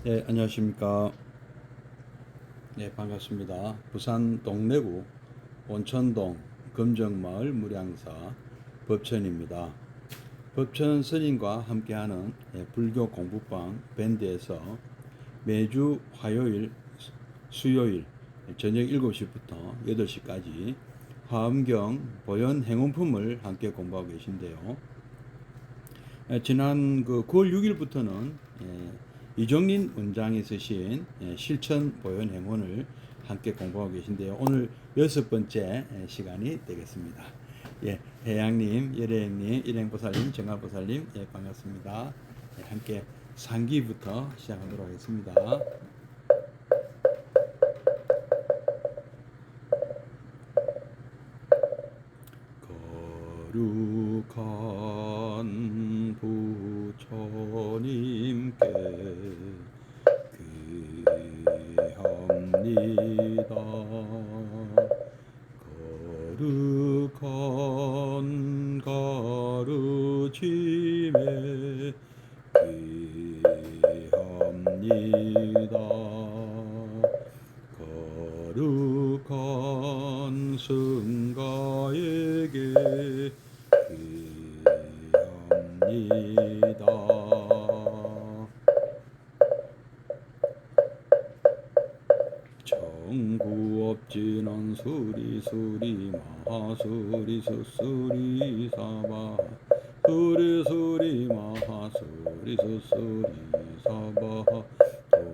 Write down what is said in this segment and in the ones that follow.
네, 안녕하십니까. 네, 반갑습니다. 부산 동래구 온천동 금정마을 무량사 법천입니다. 법천 스님과 함께하는 불교 공부방 밴드에서 매주 화요일, 수요일 저녁 7시부터 8시까지 화엄경 보현 행운품을 함께 공부하고 계신데요. 지난 9월 6일부터는 이종린 원장이 쓰신 실천 보현 행운을 함께 공부하고 계신데요. 오늘 6번째 시간이 되겠습니다. 예, 해양님, 열애행님, 일행보살님, 정화보살님, 예, 반갑습니다. 예, 함께 상기부터 시작하도록 하겠습니다. 거룩한 부처님께 귀합니다. 거룩한 가르침에 귀합니다. 거룩한 승가에게 귀합니다. 정구업진원 수리수리 마하수리 수수리 사바 수리수리 마하수리 수수리 사바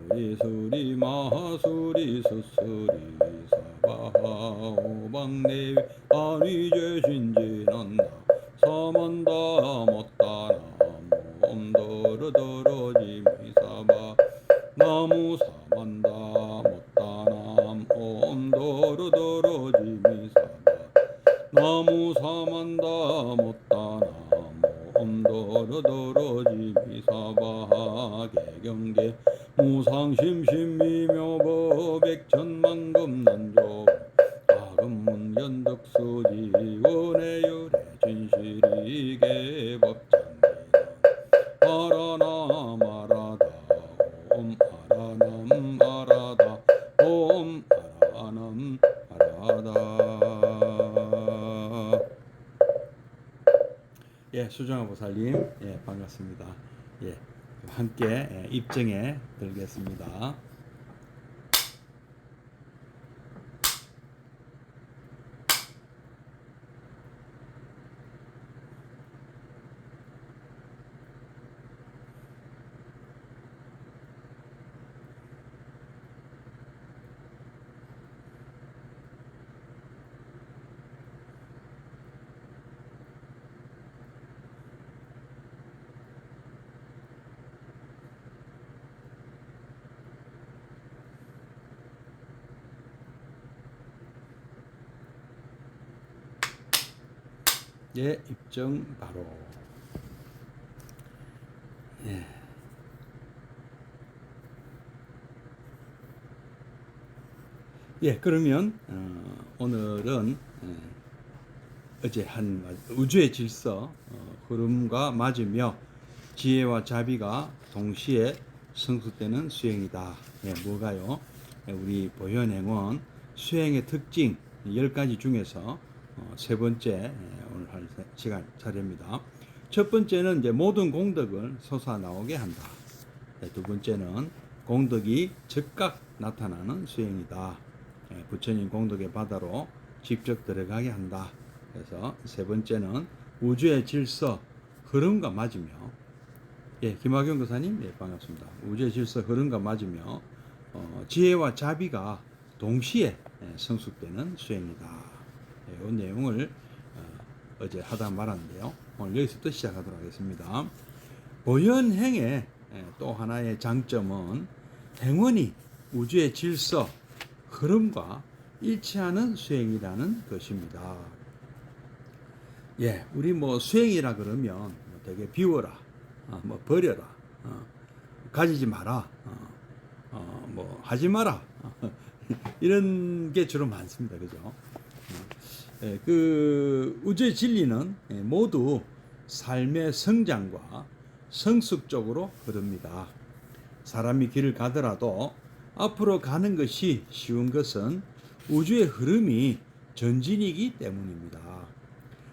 수리수리 마하수리 수수리 사바 오방내위 안위죄신진한다 사만다 못다나 옴도르도로지미사바 나무 사만다 못다남 옴도르도로지미사바 나무 사만다 못다남 옴도르도로지미사바 개경계 무상심심미묘법 백천만금난조 아금문연덕수지 원해유래 진실이계 법장기나 아라남 아라다 옴 아라남 아라다 옴 아라남 아라다. 예, 수정아 보살님, 예, 반갑습니다. 예, 함께 입증에 들겠습니다. 예, 입증 바로. 예. 예, 그러면 오늘은 어제 한 우주의 질서 흐름과 맞으며 지혜와 자비가 동시에 성숙되는 수행이다. 예, 뭐가요? 예, 우리 보현행원 수행의 특징 10가지 중에서 세 번째 오늘 할 시간 차례입니다. 첫 번째는 이제 모든 공덕을 솟아나오게 한다. 두 번째는 공덕이 즉각 나타나는 수행이다. 부처님 공덕의 바다로 직접 들어가게 한다. 그래서 세 번째는 우주의 질서 흐름과 맞으며, 예, 김학용 교사님, 예, 반갑습니다. 우주의 질서 흐름과 맞으며 지혜와 자비가 동시에 성숙되는 수행이다. 이 내용을 어제 하다 말았는데요. 오늘 여기서부터 시작하도록 하겠습니다. 보현행의 또 하나의 장점은 행원이 우주의 질서, 흐름과 일치하는 수행이라는 것입니다. 예, 우리 뭐 수행이라 그러면 되게 비워라, 뭐 버려라, 가지지 마라, 뭐 하지 마라, 이런 게 주로 많습니다. 그죠? 그 우주의 진리는 모두 삶의 성장과 성숙 쪽으로 흐릅니다. 사람이 길을 가더라도 앞으로 가는 것이 쉬운 것은 우주의 흐름이 전진이기 때문입니다.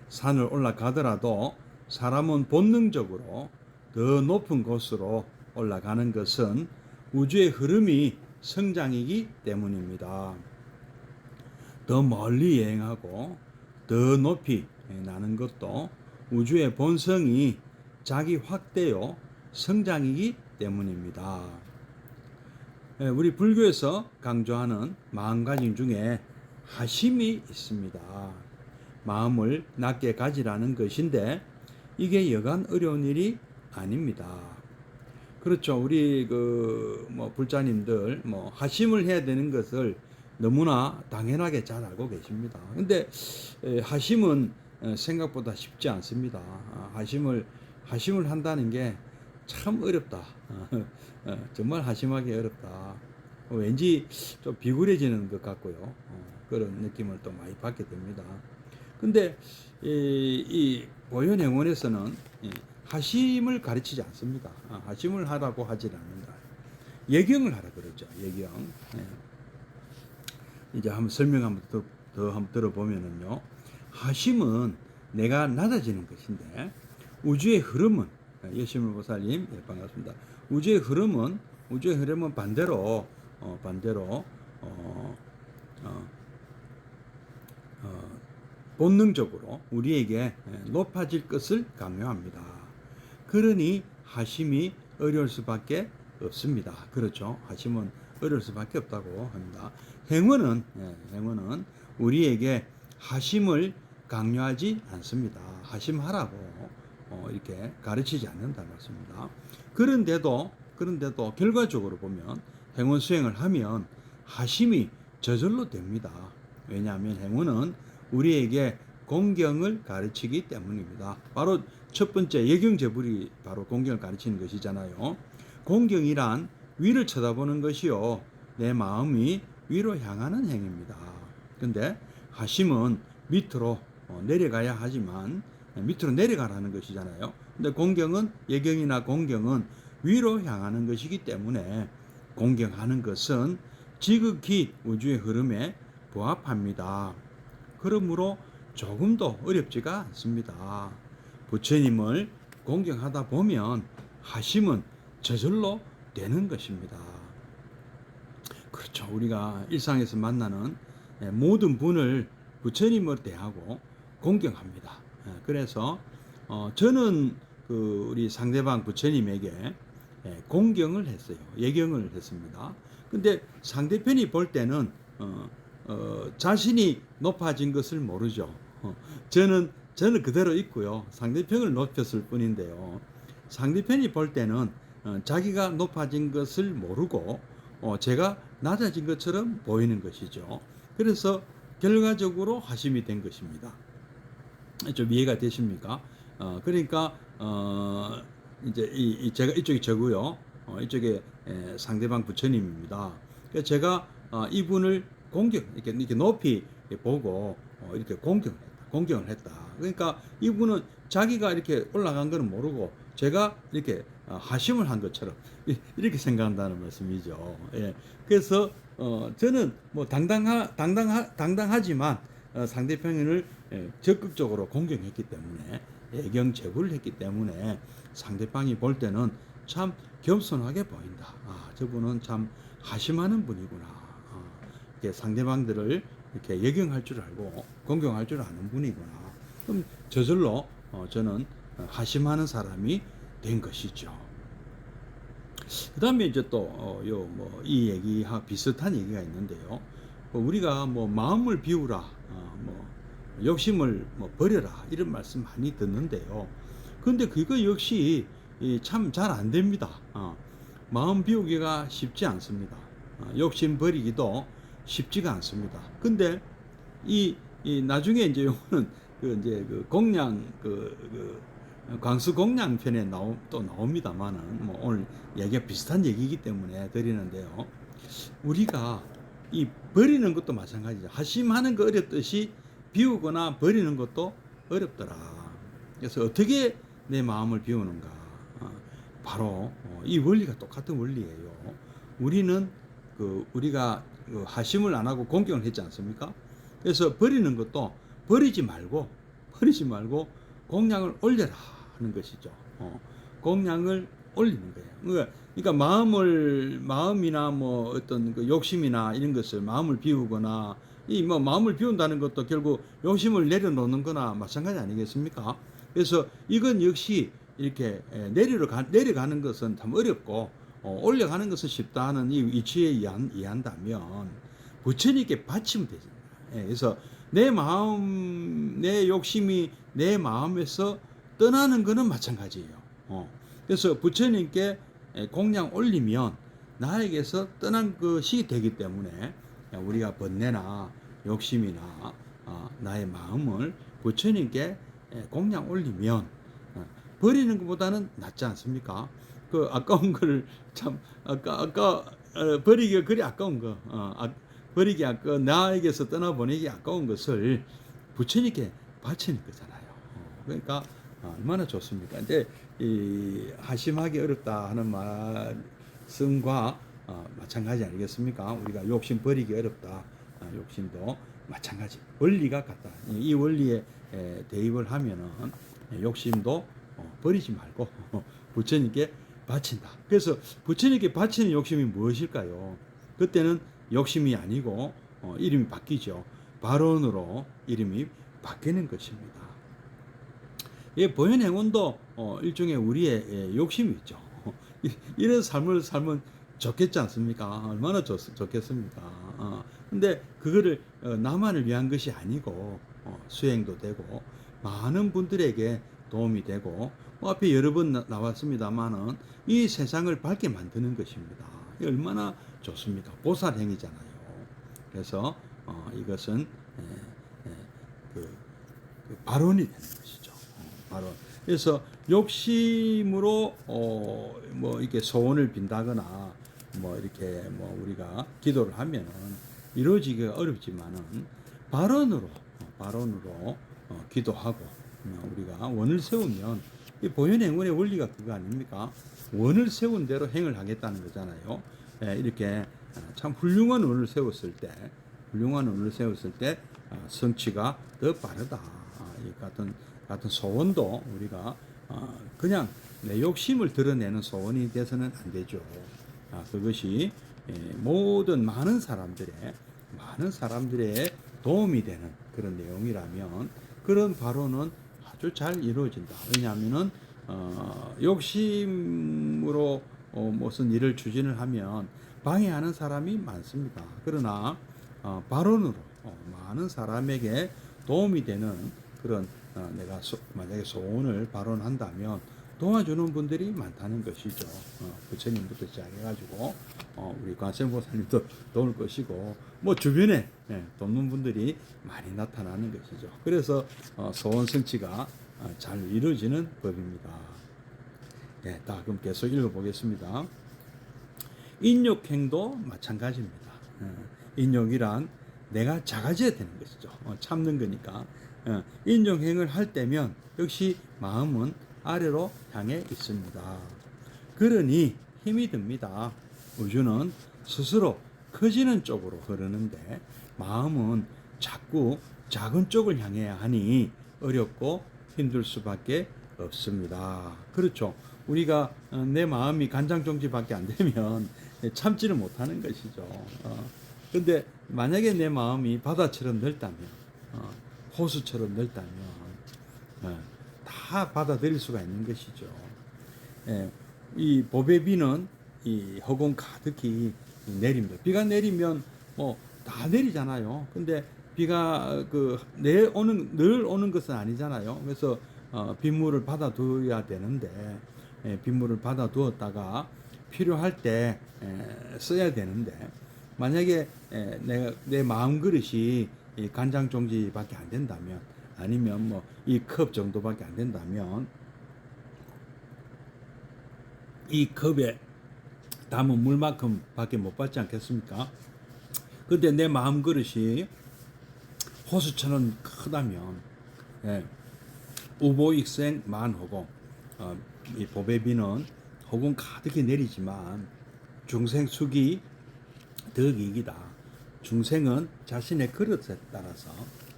산을 올라가더라도 사람은 본능적으로 더 높은 곳으로 올라가는 것은 우주의 흐름이 성장이기 때문입니다. 더 멀리 여행하고 더 높이 나는 것도 우주의 본성이 자기 확대요 성장이기 때문입니다. 우리 불교에서 강조하는 마음가짐 중에 하심이 있습니다. 마음을 낮게 가지라는 것인데 이게 여간 어려운 일이 아닙니다. 그렇죠. 우리 불자님들 하심을 해야 되는 것을 너무나 당연하게 잘 알고 계십니다. 근데 하심은 생각보다 쉽지 않습니다. 하심을 한다는 게 참 어렵다. 정말 하심하기 어렵다. 왠지 좀 비굴해지는 것 같고요. 그런 느낌을 또 많이 받게 됩니다. 근데 이 보현행원에서는 하심을 가르치지 않습니다. 하심을 하라고 하지 않는다. 예경을 하라 그러죠. 예경. 이제 한번 설명 더 한번 들어보면은요. 하심은 내가 낮아지는 것인데 우주의 흐름은 여시물보살님 반갑습니다. 우주의 흐름은 반대로 본능적으로 우리에게 높아질 것을 강요합니다. 그러니 하심이 어려울 수밖에 없습니다. 그렇죠. 하심은 어려울 수밖에 없다고 합니다. 행원은 우리에게 하심을 강요하지 않습니다. 하심하라고 이렇게 가르치지 않는다는 말씀입니다. 그런데도 결과적으로 보면 행원 수행을 하면 하심이 저절로 됩니다. 왜냐하면 행원은 우리에게 공경을 가르치기 때문입니다. 바로 첫 번째 예경제불이 바로 공경을 가르치는 것이잖아요. 공경이란 위를 쳐다보는 것이요 내 마음이 위로 향하는 행위입니다. 근데 하심은 밑으로 내려가야 하지만 밑으로 내려가라는 것이잖아요. 근데 예경이나 공경은 위로 향하는 것이기 때문에 공경하는 것은 지극히 우주의 흐름에 부합합니다. 그러므로 조금도 어렵지가 않습니다. 부처님을 공경하다 보면 하심은 저절로 되는 것입니다. 그렇죠. 우리가 일상에서 만나는 모든 분을 부처님으로 대하고 공경합니다. 그래서 저는 우리 상대방 부처님에게 공경을 했어요. 예경을 했습니다. 근데 상대편이 볼 때는 자신이 높아진 것을 모르죠. 저는 그대로 있고요. 상대편을 높였을 뿐인데요. 상대편이 볼 때는 자기가 높아진 것을 모르고 제가 낮아진 것처럼 보이는 것이죠. 그래서 결과적으로 하심이 된 것입니다. 좀 이해가 되십니까? 그러니까 이제 제가 이쪽이 저고요. 이쪽에 상대방 부처님입니다. 그러니까 제가 이분을 이렇게 높이 보고 이렇게 공경을 했다. 그러니까 이분은 자기가 이렇게 올라간 것은 모르고 제가 이렇게 하심을 한 것처럼 이렇게 생각한다는 말씀이죠. 예. 그래서 저는 뭐 당당하지만 상대편을 적극적으로 공경했기 때문에 예경제불을 했기 때문에 상대방이 볼 때는 참 겸손하게 보인다. 저분은 참 하심하는 분이구나. 이렇게 상대방들을 이렇게 예경할 줄 알고 공경할 줄 아는 분이구나. 그럼 저절로 저는 하심하는 사람이 된 것이죠. 그 다음에 이제 또 이 얘기와 비슷한 얘기가 있는데요. 우리가 마음을 비우라, 욕심을 버려라 이런 말씀 많이 듣는데요. 그런데 그거 역시 참 잘 안 됩니다. 마음 비우기가 쉽지 않습니다. 욕심 버리기도 쉽지가 않습니다. 근데 이 나중에 이제 요거는 그 공양 광수 공양 편에 또 나옵니다만은 오늘 얘기가 비슷한 얘기이기 때문에 드리는데요. 우리가 이 버리는 것도 마찬가지죠. 하심하는 거 어렵듯이 비우거나 버리는 것도 어렵더라. 그래서 어떻게 내 마음을 비우는가? 바로 이 원리가 똑같은 원리예요. 우리는 우리가 하심을 안 하고 공경을 했지 않습니까? 그래서 버리는 것도 버리지 말고 공양을 올려라 하는 것이죠. 공양을 올리는 거예요. 그러니까 마음이나 뭐 어떤 욕심이나 이런 것을 마음을 비우거나 이 뭐 마음을 비운다는 것도 결국 욕심을 내려놓는 거나 마찬가지 아니겠습니까? 그래서 이건 역시 이렇게 내려가는 것은 참 어렵고 올려가는 것은 쉽다 하는 이 이치에 이해한다면 부처님께 바치면 되죠. 그래서 내 마음, 내 욕심이 내 마음에서 떠나는 것은 마찬가지예요. 그래서 부처님께 공양 올리면 나에게서 떠난 것이 되기 때문에 우리가 번뇌나 욕심이나 나의 마음을 부처님께 공양 올리면 버리는 것보다는 낫지 않습니까? 그 아까운 거를 참 버리기가 그리 아까운 거, 버리기 나에게서 떠나보내기 아까운 것을 부처님께 바치는 거잖아요. 그러니까 얼마나 좋습니까? 근데 이 하심하기 어렵다 하는 말씀과 마찬가지 아니겠습니까? 우리가 욕심 버리기 어렵다. 욕심도 마찬가지. 원리가 같다. 이 원리에 대입을 하면은 욕심도 버리지 말고 부처님께 바친다. 그래서 부처님께 바치는 욕심이 무엇일까요? 그때는 욕심이 아니고 이름이 바뀌죠. 발언으로 이름이 바뀌는 것입니다. 이 보현행원도 일종의 우리의 욕심이 있죠. 이런 삶을 살면 좋겠지 않습니까? 얼마나 좋겠습니까? 근데 그거를 나만을 위한 것이 아니고 수행도 되고 많은 분들에게 도움이 되고 앞에 여러 번 나왔습니다만은 이 세상을 밝게 만드는 것입니다. 얼마나 좋습니까? 보살행위잖아요. 그래서 이것은 그 발언이 되는 것이죠. 발언. 그래서 욕심으로 뭐 이렇게 소원을 빈다거나 뭐 이렇게 뭐 우리가 기도를 하면은 이루어지기가 어렵지만은 발언으로 기도하고 우리가 원을 세우면 이 보현행원의 원리가 그거 아닙니까? 원을 세운 대로 행을 하겠다는 거잖아요. 이렇게 참 훌륭한 원을 세웠을 때 성취가 더 빠르다. 이 같은 소원도 우리가 그냥 내 욕심을 드러내는 소원이 돼서는 안 되죠. 그것이 모든 많은 사람들의 도움이 되는 그런 내용이라면 그런 발언은 아주 잘 이루어진다. 왜냐하면은 욕심으로 무슨 일을 추진을 하면 방해하는 사람이 많습니다. 그러나 발언으로 많은 사람에게 도움이 되는 그런 내가 만약에 소원을 발언한다면 도와주는 분들이 많다는 것이죠. 부처님부터 시작해가지고 우리 관세음보살님도 도울 것이고 뭐 주변에 돕는 분들이 많이 나타나는 것이죠. 그래서 소원 성취가 잘 이루어지는 법입니다. 다 그럼 계속 읽어보겠습니다. 인욕행도 마찬가지입니다. 인욕이란 내가 작아져야 되는 것이죠. 참는 거니까. 인욕행을 할 때면 역시 마음은 아래로 향해 있습니다. 그러니 힘이 듭니다. 우주는 스스로 커지는 쪽으로 흐르는데 마음은 자꾸 작은 쪽을 향해야 하니 어렵고 힘들 수밖에 없습니다. 그렇죠. 우리가 내 마음이 간장종지밖에 안 되면 참지를 못하는 것이죠. 근데 만약에 내 마음이 바다처럼 넓다면, 호수처럼 넓다면 다 받아들일 수가 있는 것이죠. 이 봄의 비는 이 허공 가득히 내립니다. 비가 내리면 뭐 다 내리잖아요. 근데 비가 늘 오는 것은 아니잖아요. 그래서 빗물을 받아두어야 되는데 빗물을 받아두었다가 필요할 때 써야 되는데 만약에 내 마음 그릇이 간장종지밖에 안 된다면 아니면 뭐 이 컵 정도밖에 안 된다면 이 컵에 담은 물만큼 밖에 못 받지 않겠습니까? 근데 내 마음 그릇이 호수처럼 크다면 우보익생 만호고 이 보배비는 혹은 가득히 내리지만 중생 숙이 덕이익이다. 중생은 자신의 그릇에 따라서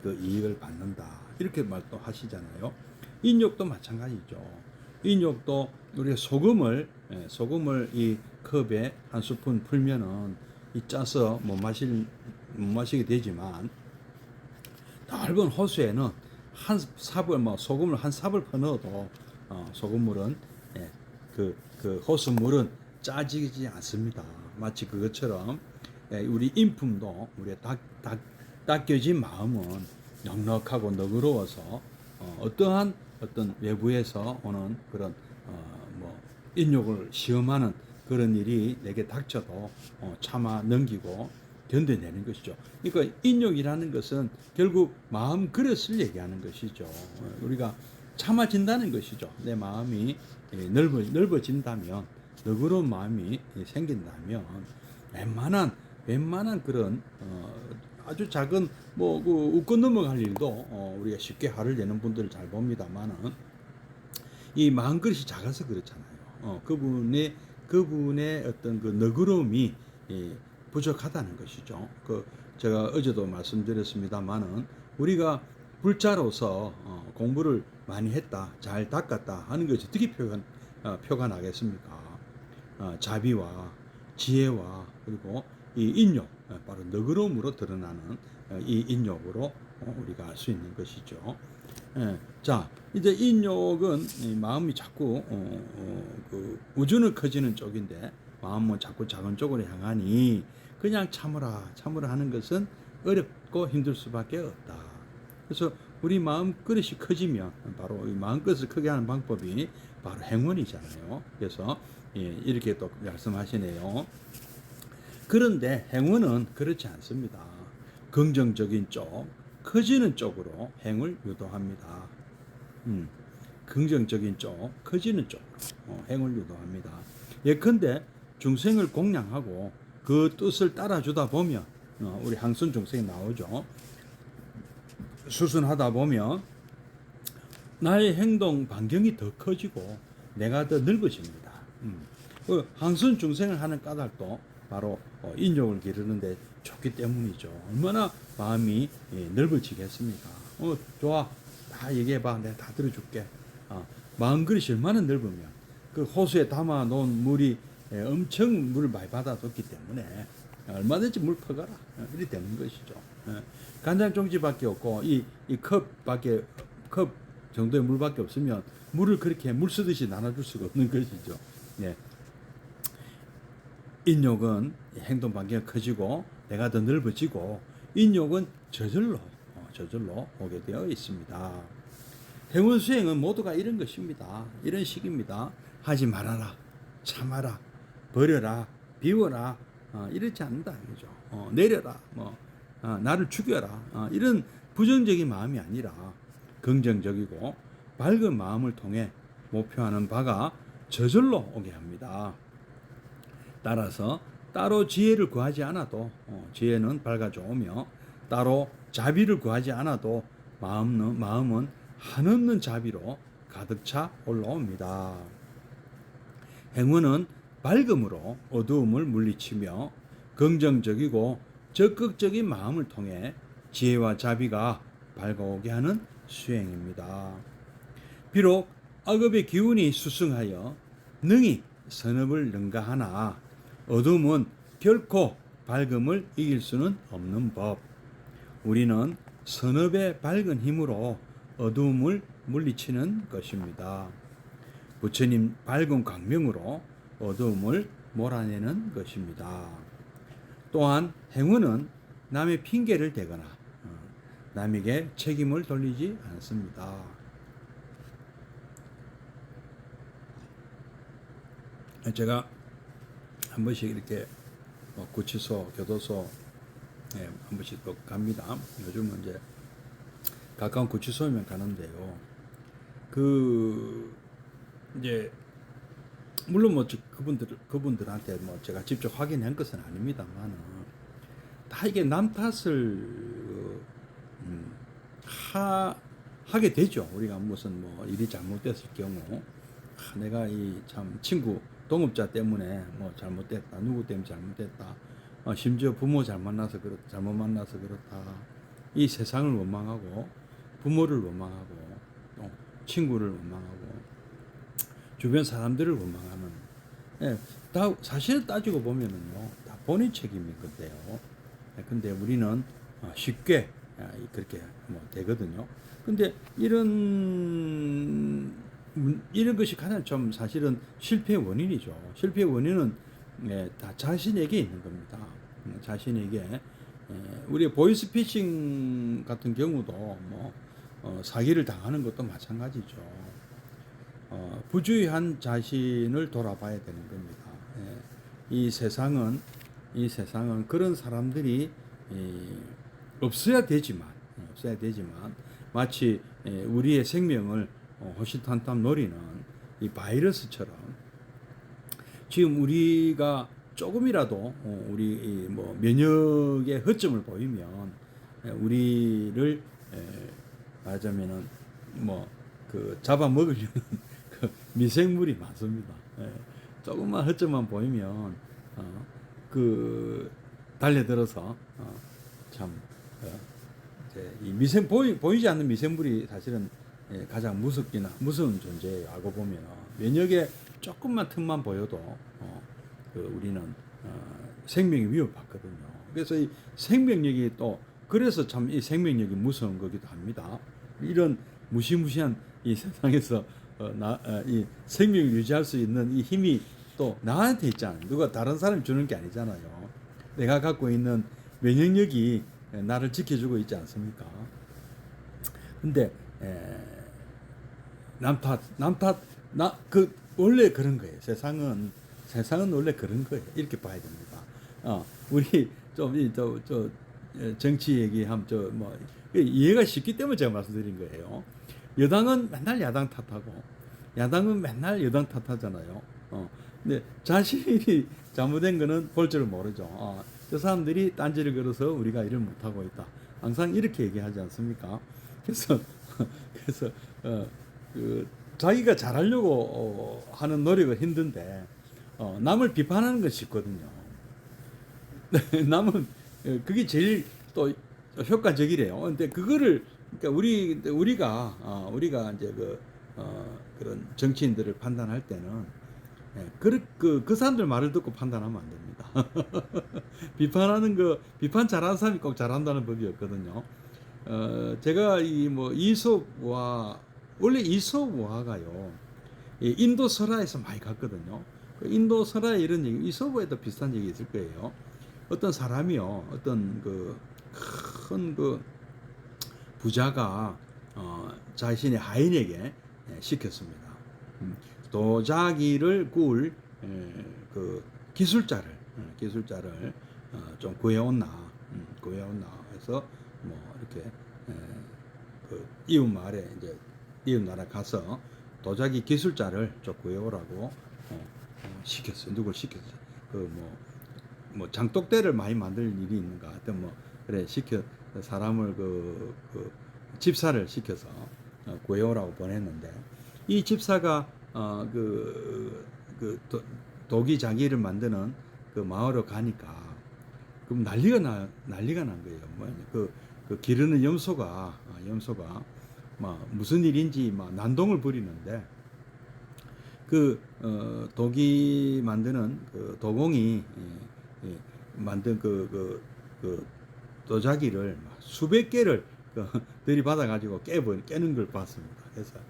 그 이익을 받는다. 이렇게 말도 하시잖아요. 인욕도 마찬가지죠. 인욕도 우리가 소금을 이 컵에 한 스푼 풀면은 이 짜서 못 마시게 되지만 넓은 호수에는 한 삽을 소금을 한 삽을 퍼 넣어도 소금물은 그 호수물은 짜지지 않습니다. 마치 그것처럼 우리 인품도 우리의 닦여진 마음은 넉넉하고 너그러워서 어떠한 어떤 외부에서 오는 그런 인욕을 시험하는 그런 일이 내게 닥쳐도 참아 넘기고 견뎌내는 것이죠. 그러니까 인욕이라는 것은 결국 마음 그릇을 얘기하는 것이죠. 우리가 참아진다는 것이죠. 내 마음이 넓어진다면, 너그러운 마음이 생긴다면 웬만한 그런 아주 작은 그 웃고 넘어갈 일도 우리가 쉽게 화를 내는 분들을 잘 봅니다만은 이 마음 그릇이 작아서 그렇잖아요. 그분의 어떤 그 너그러움이 부족하다는 것이죠. 제가 어제도 말씀드렸습니다만은 우리가 불자로서 공부를 많이 했다, 잘 닦았다 하는 것이 어떻게 표가 나겠습니까? 자비와 지혜와 그리고 이 인욕, 바로 너그러움으로 드러나는 이 인욕으로 우리가 알 수 있는 것이죠. 자, 이제 인욕은 마음이 자꾸 그 우주는 커지는 쪽인데 마음은 자꾸 작은 쪽으로 향하니 그냥 참으라 하는 것은 어렵고 힘들 수밖에 없다. 그래서 우리 마음 그릇이 커지면 바로 이 마음 그릇을 크게 하는 방법이 바로 행운이잖아요. 그래서 이렇게 또 말씀하시네요. 그런데 행운은 그렇지 않습니다. 긍정적인 쪽, 커지는 쪽으로 행을 유도합니다. 긍정적인 쪽, 커지는 쪽으로 행을 유도합니다. 예컨대 중생을 공양하고 그 뜻을 따라주다 보면 우리 항선 중생이 나오죠. 수순하다 보면 나의 행동 반경이 더 커지고 내가 더 넓어집니다. 그 항선 중생을 하는 까닭도 바로 인욕을 기르는데 좋기 때문이죠. 얼마나 마음이 넓어지겠습니까? 좋아, 다 얘기해봐, 내가 다 들어줄게. 마음 그릇이 얼마나 넓으면 그 호수에 담아 놓은 물이 엄청 물을 많이 받아뒀기 때문에 얼마든지 물 퍼가라 이렇게 되는 것이죠. 간장종지밖에 없고 이 컵 정도의 물밖에 없으면 물을 그렇게 물 쓰듯이 나눠줄 수가 없는 것이죠. 인욕은 행동 반경이 커지고 내가 더 넓어지고 인욕은 저절로 오게 되어 있습니다. 행운 수행은 모두가 이런 것입니다. 이런 식입니다. 하지 말아라, 참아라, 버려라, 비워라, 이렇지 않는다 이거죠. 내려라, 나를 죽여라, 이런 부정적인 마음이 아니라 긍정적이고 밝은 마음을 통해 목표하는 바가 저절로 오게 합니다. 따라서 따로 지혜를 구하지 않아도 지혜는 밝아져 오며 따로 자비를 구하지 않아도 마음은 한없는 자비로 가득 차 올라옵니다. 행운은 밝음으로 어두움을 물리치며 긍정적이고 적극적인 마음을 통해 지혜와 자비가 밝아오게 하는 수행입니다. 비록 악업의 기운이 수승하여 능히 선업을 능가하나 어둠은 결코 밝음을 이길 수는 없는 법. 우리는 선업의 밝은 힘으로 어두움을 물리치는 것입니다. 부처님 밝은 광명으로 어두움을 몰아내는 것입니다. 또한 행운은 남의 핑계를 대거나 남에게 책임을 돌리지 않습니다. 제가 한 번씩 이렇게 구치소, 교도소 한 번씩 또 갑니다. 요즘은 이제 가까운 구치소면 가는데요. 이제 물론 그분들한테 제가 직접 확인한 것은 아닙니다만 다 이게 남 탓을 하게 되죠. 우리가 무슨 일이 잘못됐을 경우 내가 이 참 친구 동업자 때문에 뭐 잘못됐다, 누구 때문에 잘못됐다, 심지어 부모 잘못 만나서 그렇다. 이 세상을 원망하고 부모를 원망하고 또 친구를 원망하고 주변 사람들을 원망하는, 예, 다 사실 따지고 보면은요 다 본인 책임인 건데요. 예, 근데 우리는 쉽게 그렇게 뭐 되거든요. 근데 이런 것이 가장 좀 사실은 실패의 원인이죠. 실패의 원인은 다 자신에게 있는 겁니다. 자신에게. 우리 보이스피싱 같은 경우도 뭐 사기를 당하는 것도 마찬가지죠. 부주의한 자신을 돌아봐야 되는 겁니다. 이 세상은 그런 사람들이 없어야 되지만 마치 우리의 생명을 호시탐탐 노리는 이 바이러스처럼 지금 우리가 조금이라도 우리 뭐 면역의 허점을 보이면 우리를 말하자면은 뭐 그 잡아먹으려는 그 미생물이 많습니다. 조금만 허점만 보이면 그 달려들어서 참 이 보이지 않는 미생물이 사실은 가장 무서운 존재예요. 알고 보면 면역에 조금만 틈만 보여도 우리는 생명이 위협받거든요. 그래서 이 생명력이 또 그래서 참 이 생명력이 무서운 거기도 합니다. 이런 무시무시한 이 세상에서 이 생명을 유지할 수 있는 이 힘이 또 나한테 있잖아요. 누가 다른 사람이 주는 게 아니잖아요. 내가 갖고 있는 면역력이 나를 지켜주고 있지 않습니까? 근데 원래 그런 거예요. 세상은 원래 그런 거예요. 이렇게 봐야 됩니다. 우리 정치 얘기하면 이해가 쉽기 때문에 제가 말씀드린 거예요. 여당은 맨날 야당 탓하고 야당은 맨날 여당 탓하잖아요. 근데 자신이 잘못된 거는 볼 줄 모르죠. 저 사람들이 딴지를 걸어서 우리가 일을 못 하고 있다. 항상 이렇게 얘기하지 않습니까? 그래서 자기가 잘하려고 하는 노력은 힘든데 남을 비판하는 건 쉽거든요. 남은 그게 제일 또 효과적이래요. 근데 그거를 그러니까 우리가 이제 그런 정치인들을 판단할 때는 그 사람들 말을 듣고 판단하면 안 됩니다. 비판 잘하는 사람이 꼭 잘한다는 법이 없거든요. 제가 원래 이솝우화가요, 인도 설화에서 많이 갔거든요. 인도 설화에 이런 얘기, 이솝우화에도 비슷한 얘기 있을 거예요. 어떤 사람이요, 어떤 큰 부자가 자신의 하인에게 시켰습니다. 도자기를 구울 그 기술자를 좀 구해온나 해서 뭐 이렇게 그 이웃 나라 가서 도자기 기술자를 좀 구해오라고 시켰어요. 누굴 시켰어요? 뭐 장독대를 많이 만들 일이 있는가 하여튼 뭐 그래 사람을 집사를 시켜서 구해오라고 보냈는데, 이 집사가 도기 자기를 만드는 그 마을로 가니까 그럼 난리가 난 거예요. 그 기르는 염소가 막 무슨 일인지 막 난동을 부리는데 도기 만드는 그 도공이 만든 그 도자기를 수백 개를 들이받아 가지고 깨는 걸 봤습니다. 그래서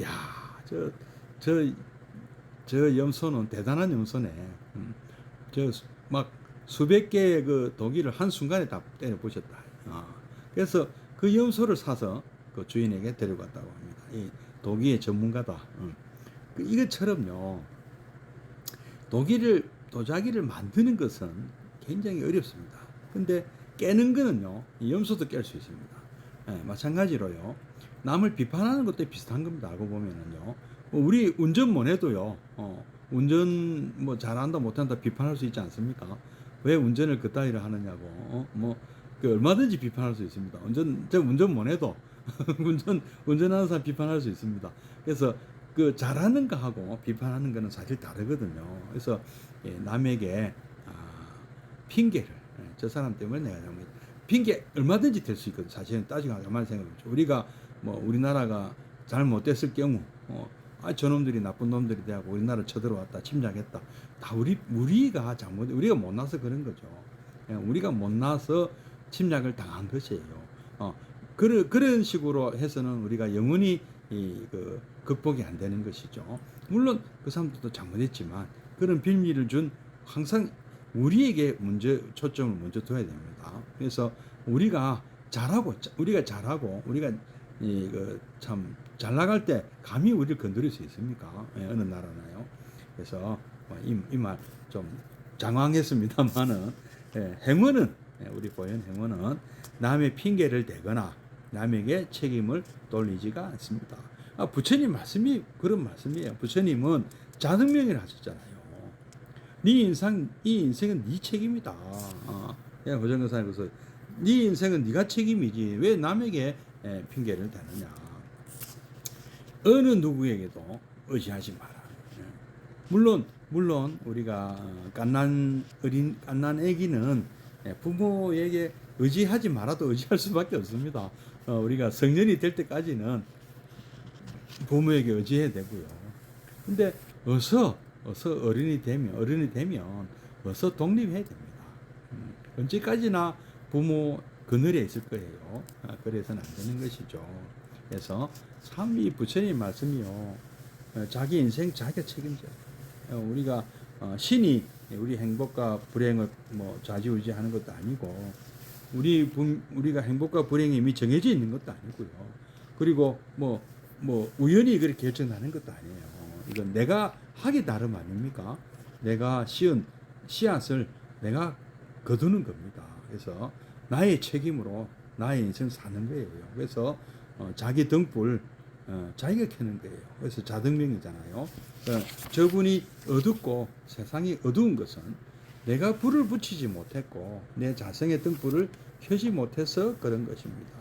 야, 저 염소는 대단한 염소네. 저 막 수백 개의 그 도기를 한 순간에 다 때려 부셨다. 그래서 그 염소를 사서 그 주인에게 데려갔다고 합니다. 이 도기의 전문가다. 이것처럼요, 도자기를 만드는 것은 굉장히 어렵습니다. 근데 깨는 거는요, 이 염소도 깰 수 있습니다. 마찬가지로요, 남을 비판하는 것도 비슷한 겁니다. 알고 보면은요, 우리 운전 못 해도요, 운전 뭐 잘한다 못한다 비판할 수 있지 않습니까? 왜 운전을 그따위로 하느냐고, 얼마든지 비판할 수 있습니다. 운전 못 해도 운전하는 사람 비판할 수 있습니다. 그래서 그 잘하는 거하고 비판하는 거는 사실 다르거든요. 그래서 남에게 핑계를 저 사람 때문에 내가 잘못 핑계 얼마든지 될 수 있거든. 사실은 따지고 가만히 생각해보죠. 우리가 뭐 우리나라가 잘못됐을 경우 저놈들이 나쁜 놈들이 돼하고 우리나라 쳐들어왔다 침략했다 다 우리가 잘못 우리가 못나서 그런 거죠. 우리가 못나서 침략을 당한 것이에요. 그런 식으로 해서는 우리가 영원히 그 극복이 안 되는 것이죠. 물론 그 사람들도 잘못했지만 그런 빌미를 준 항상 우리에게 초점을 먼저 둬야 됩니다. 그래서 우리가 잘하고 우리가 참 잘 나갈 때 감히 우리를 건드릴 수 있습니까? 어느 나라나요? 그래서 이 말 좀 장황했습니다만은 행원은 우리 보현 행원은 남의 핑계를 대거나 남에게 책임을 돌리지가 않습니다. 부처님 말씀이 그런 말씀이에요. 부처님은 자등명이라 하셨잖아요. 이 인생은 네 책임이다. 호정교사님께서 네 인생은 네가 책임이지 왜 남에게 핑계를 대느냐. 어느 누구에게도 의지하지 마라. 물론 우리가 갓난 애기는 부모에게 의지하지 말아도 의지할 수밖에 없습니다. 우리가 성년이 될 때까지는 부모에게 의지해야 되고요. 근데 어서 어른이 되면 어서 독립해야 됩니다. 언제까지나 부모 그늘에 있을 거예요. 그래서는 안 되는 것이죠. 그래서 참 이 부처님 말씀이요. 자기 인생 자기가 책임져요. 우리가 신이 우리 행복과 불행을 좌지우지하는 것도 아니고 우리가 행복과 불행이 이미 정해져 있는 것도 아니고요. 그리고 우연히 그렇게 결정나는 것도 아니에요. 이건 내가 하기 나름 아닙니까? 내가 씌운 씨앗을 내가 거두는 겁니다. 그래서 나의 책임으로 나의 인생 사는 거예요. 그래서 자기 등불 자기가 켜는 거예요. 그래서 자등명이잖아요. 저분이 어둡고 세상이 어두운 것은 내가 불을 붙이지 못했고 내 자성의 등불을 켜지 못해서 그런 것입니다.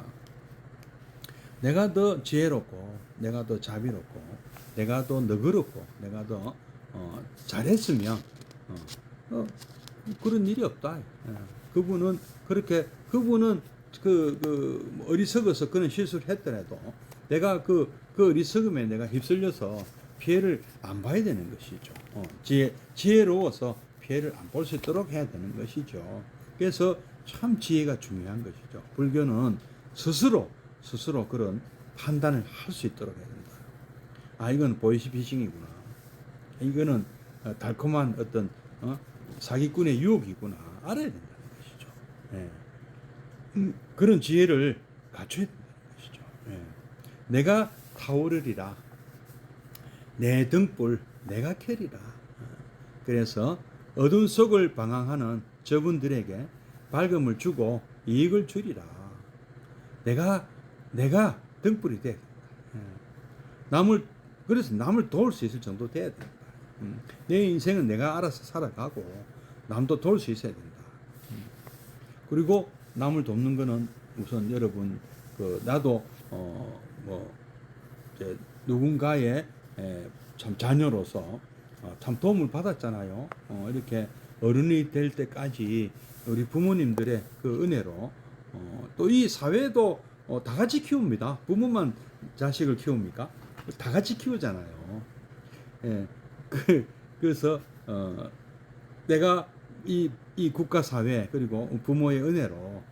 내가 더 지혜롭고 내가 더 자비롭고 내가 더 너그럽고 내가 더 잘했으면 그런 일이 없다. 그분은 어리석어서 그런 실수를 했더라도 내가 그 어리석음에 내가 휩쓸려서 피해를 안 봐야 되는 것이죠. 지혜로워서 피해를 안 볼 수 있도록 해야 되는 것이죠. 그래서 참 지혜가 중요한 것이죠. 불교는 스스로 그런 판단을 할 수 있도록 해야 된다. 이건 보이스피싱이구나. 이거는 달콤한 어떤 사기꾼의 유혹이구나. 알아야 된다는 것이죠. 그런 지혜를 갖춰야 된다는 것이죠. 내가 타오르리라. 내 등불 내가 켜리라. 그래서 어두운 속을 방황하는 저분들에게 밝음을 주고 이익을 주리라. 내가 등불이 돼. 그래서 남을 도울 수 있을 정도 돼야 된다. 내 인생은 내가 알아서 살아가고 남도 도울 수 있어야 된다. 그리고 남을 돕는 거는 우선 여러분 나도 누군가의 참 자녀로서 참 도움을 받았잖아요. 이렇게 어른이 될 때까지 우리 부모님들의 그 은혜로 또 이 사회도 다 같이 키웁니다. 부모만 자식을 키웁니까? 다 같이 키우잖아요. 그래서 내가 이 국가 사회 그리고 부모의 은혜로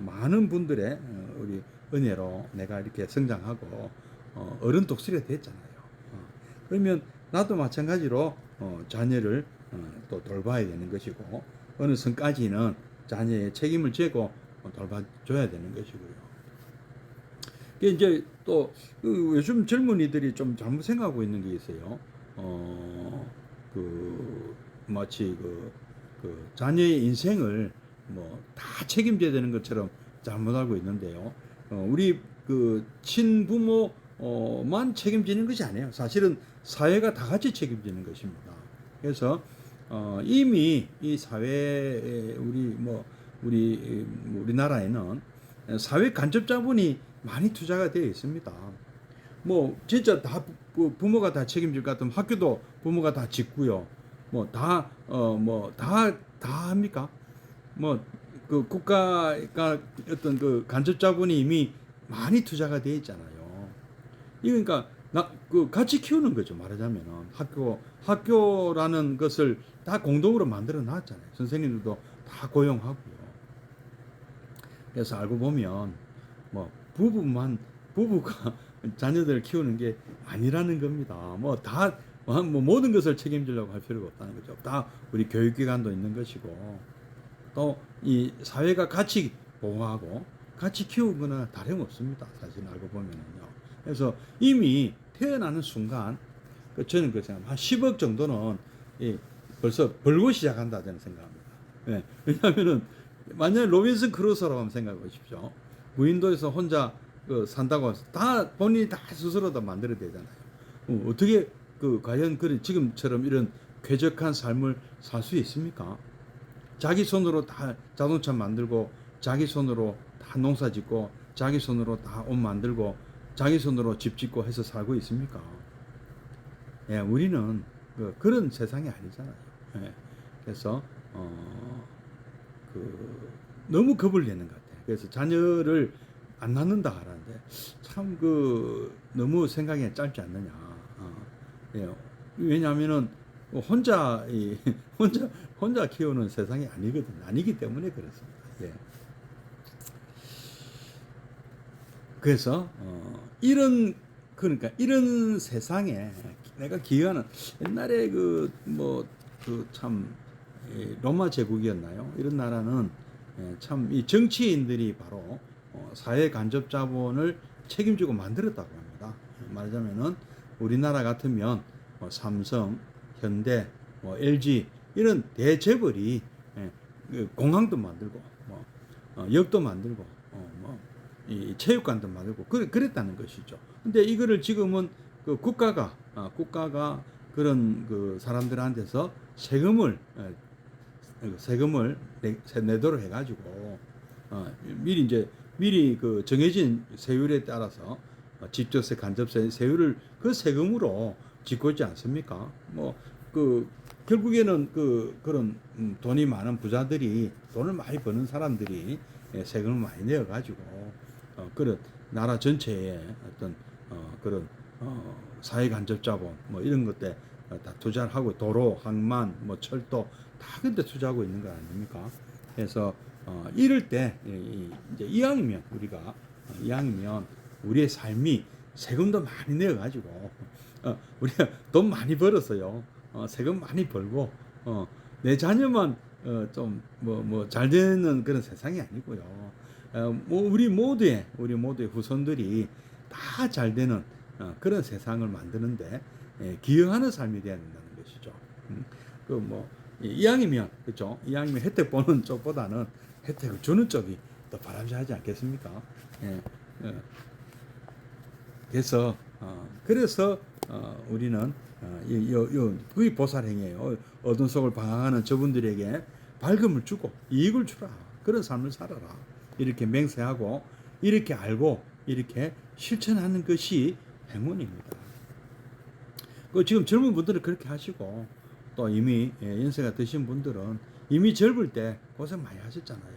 많은 분들의 우리 은혜로 내가 이렇게 성장하고 어른 독수리가 됐잖아요. 그러면 나도 마찬가지로 자녀를 또 돌봐야 되는 것이고 어느 선까지는 자녀의 책임을 지고 돌봐줘야 되는 것이고요. 이제 또 요즘 젊은이들이 좀 잘못 생각하고 있는 게 있어요. 마치 자녀의 인생을 다 책임져야 되는 것처럼 잘못 알고 있는데요. 우리 친부모만 책임지는 것이 아니에요. 사실은 사회가 다 같이 책임지는 것입니다. 그래서 이미 이 사회에 우리나라에는 사회 간접 자본이 많이 투자가 되어 있습니다. 진짜 다 부모가 다 책임질 것 같으면 학교도 부모가 다 짓고요. 뭐 다 합니까? 뭐 그 국가가 어떤 그 간접 자본이 이미 많이 투자가 돼 있잖아요. 그러니까 그 같이 키우는 거죠. 말하자면은 학교라는 것을 다 공동으로 만들어 놨잖아요. 선생님들도 다 고용하고요. 그래서 알고 보면 뭐 부부가 자녀들을 키우는 게 아니라는 겁니다. 뭐 모든 것을 책임지려고 할 필요가 없다는 거죠. 다 우리 교육기관도 있는 것이고 또 이 사회가 같이 보호하고 같이 키우거나 다름없습니다. 사실 알고 보면은요. 그래서 이미 태어나는 순간 저는 그 생각 한 10억 정도는 벌써 벌고 시작한다 저는 생각합니다. 네. 왜냐하면은 만약에 로빈슨 크루소라고 한번 생각해 보십시오. 무인도에서 혼자 산다고 해서 다 본인이 다 스스로 다 만들어야 되잖아요. 어떻게 과연 지금처럼 이런 쾌적한 삶을 살 수 있습니까? 자기 손으로 다 자동차 만들고 자기 손으로 다 농사 짓고 자기 손으로 다 옷 만들고 자기 손으로 집 짓고 해서 살고 있습니까? 예, 우리는 그런 세상이 아니잖아요. 예, 그래서 너무 겁을 내는 것 같아요. 그래서 자녀를 안 낳는다 하는데 참 너무 생각이 짧지 않느냐. 예, 왜냐하면은 혼자 키우는 세상이 아니거든요. 아니기 때문에 그렇습니다. 예. 그래서 그러니까 이런 세상에 내가 기여하는 옛날에 참 로마 제국이었나요? 이런 나라는 참 이 정치인들이 바로 사회 간접 자본을 책임지고 만들었다고 합니다. 말하자면은 우리나라 같으면 삼성, 현대, LG 이런 대재벌이 공항도 만들고 역도 만들고 이 체육관도 만들고 그랬다는 것이죠. 근데 이거를 지금은 국가가 그런 사람들한테서 세금을 내도록 해가지고 미리 정해진 세율에 따라서 직접세, 간접세 세율을 그 세금으로 짓고 있지 않습니까? 결국에는 그런 돈이 많은 부자들이 돈을 많이 버는 사람들이 세금을 많이 내어가지고 그런 나라 전체에 어떤 그런 사회 간접 자본 이런 것들 다 투자를 하고 도로, 항만, 철도 다 근데 투자하고 있는 거 아닙니까? 그래서 이럴 때 이제 이왕이면 우리의 삶이 세금도 많이 내어가지고 우리가 돈 많이 벌었어요. 세금 많이 벌고 내 자녀만 좀 잘 되는 그런 세상이 아니고요. 우리 모두의 후손들이 다 잘 되는 그런 세상을 만드는데 기여하는 삶이 되어야 된다는 것이죠. 이왕이면 그렇죠. 이왕이면 혜택 보는 쪽보다는 혜택을 주는 쪽이 더 바람직하지 않겠습니까? 그래서 우리는 그게 보살행위예요. 어둠 속을 방황하는 저분들에게 밝음을 주고 이익을 주라. 그런 삶을 살아라. 이렇게 맹세하고 이렇게 알고 이렇게 실천하는 것이 행운입니다. 지금 젊은 분들은 그렇게 하시고 또 이미 연세가 드신 분들은 이미 젊을 때 고생 많이 하셨잖아요.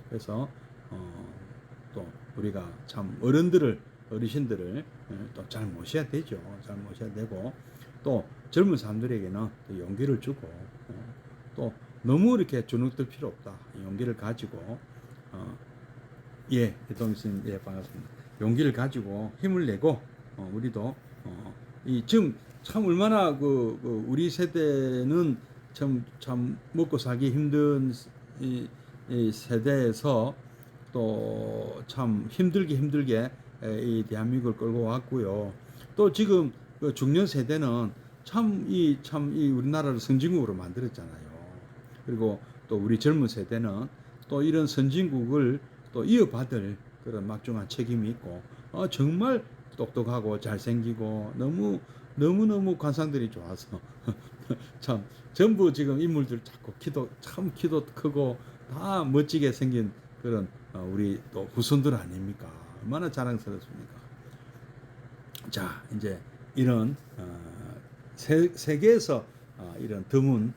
그래서 또 우리가 참 어르신들을 또 잘 모셔야 되죠. 잘 모셔야 되고 또 젊은 사람들에게는 또 용기를 주고 또 너무 이렇게 주눅들 필요 없다. 용기를 가지고 이동 스님 반갑습니다. 용기를 가지고 힘을 내고 우리도 지금 참 얼마나 우리 세대는 참 먹고 살기 힘든 이 세대에서 또 참 힘들게 이 대한민국을 끌고 왔고요. 또 지금 중년 세대는 이 우리나라를 선진국으로 만들었잖아요. 그리고 또 우리 젊은 세대는 또 이런 선진국을 또 이어받을 그런 막중한 책임이 있고 정말 똑똑하고 잘생기고 너무 관상들이 좋아서 참 전부 지금 인물들 자꾸 키도 크고 다 멋지게 생긴 그런 우리 또 후손들 아닙니까? 얼마나 자랑스럽습니까? 자, 이제 이런 세계에서 이런 드문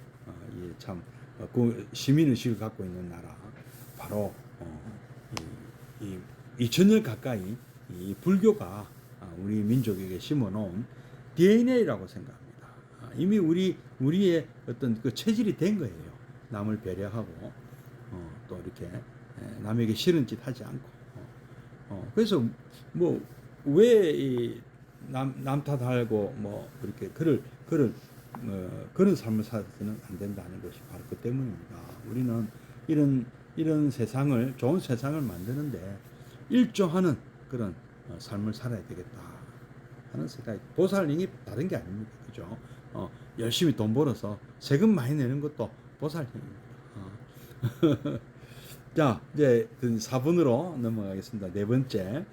참 시민의식을 갖고 있는 나라 바로 이 2000년 가까이 이 불교가 우리 민족에게 심어놓은 DNA라고 생각합니다. 이미 우리의 어떤 그 체질이 된 거예요. 남을 배려하고 또 이렇게 남에게 싫은 짓 하지 않고 그래서 뭐 왜 남 탓하고 뭐 이렇게 그런 삶을 살아서는 안 된다는 것이 바로 그 때문입니다. 우리는 이런 세상을 좋은 세상을 만드는데 일조하는 그런 삶을 살아야 되겠다 하는 생각이 보살님이 다른 게 아닙니다. 그죠? 열심히 돈 벌어서 세금 많이 내는 것도 보살님입니다. 자, 이제 4분으로 넘어가겠습니다. 네 번째,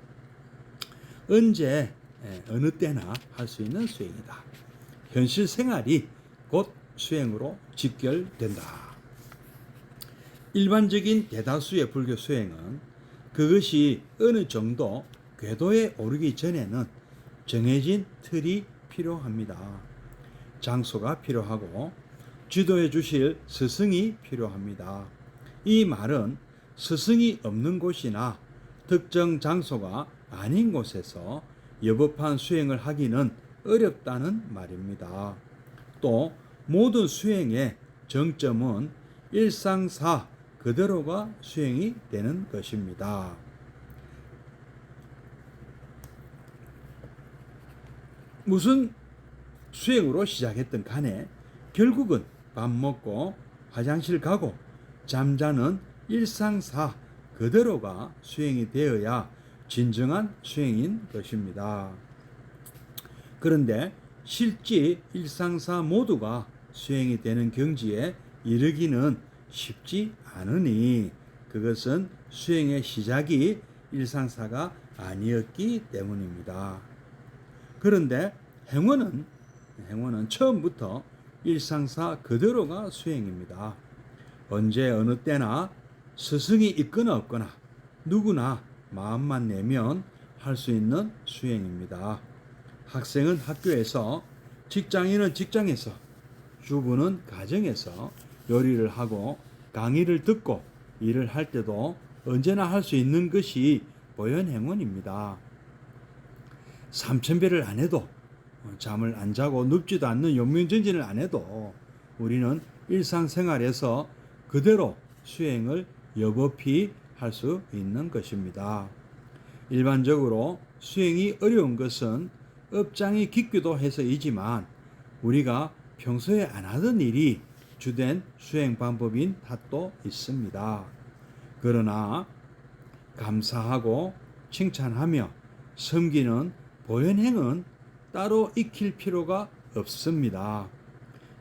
언제 어느 때나 할 수 있는 수행이다. 현실 생활이 곧 수행으로 직결된다. 일반적인 대다수의 불교 수행은 그것이 어느 정도 궤도에 오르기 전에는 정해진 틀이 필요합니다. 장소가 필요하고 지도해 주실 스승이 필요합니다. 이 말은 스승이 없는 곳이나 특정 장소가 아닌 곳에서 여법한 수행을 하기는 어렵다는 말입니다. 또 모든 수행의 정점은 일상사 그대로가 수행이 되는 것입니다. 무슨 수행으로 시작했던 간에 결국은 밥 먹고 화장실 가고 잠자는 일상사 그대로가 수행이 되어야 진정한 수행인 것입니다. 그런데 실제 일상사 모두가 수행이 되는 경지에 이르기는 쉽지 않으니 그것은 수행의 시작이 일상사가 아니었기 때문입니다. 그런데 행원은 처음부터 일상사 그대로가 수행입니다. 언제 어느 때나 스승이 있거나 없거나 누구나 마음만 내면 할 수 있는 수행입니다. 학생은 학교에서, 직장인은 직장에서, 주부는 가정에서 요리를 하고 강의를 듣고 일을 할 때도 언제나 할 수 있는 것이 보현행원입니다. 3000배를 안 해도, 잠을 안 자고 눕지도 않는 용명전진을 안 해도 우리는 일상생활에서 그대로 수행을 여법히 할 수 있는 것입니다. 일반적으로 수행이 어려운 것은 업장이 깊기도 해서이지만 우리가 평소에 안 하던 일이 주된 수행 방법인 탓도 있습니다. 그러나 감사하고 칭찬하며 섬기는 보현행은 따로 익힐 필요가 없습니다.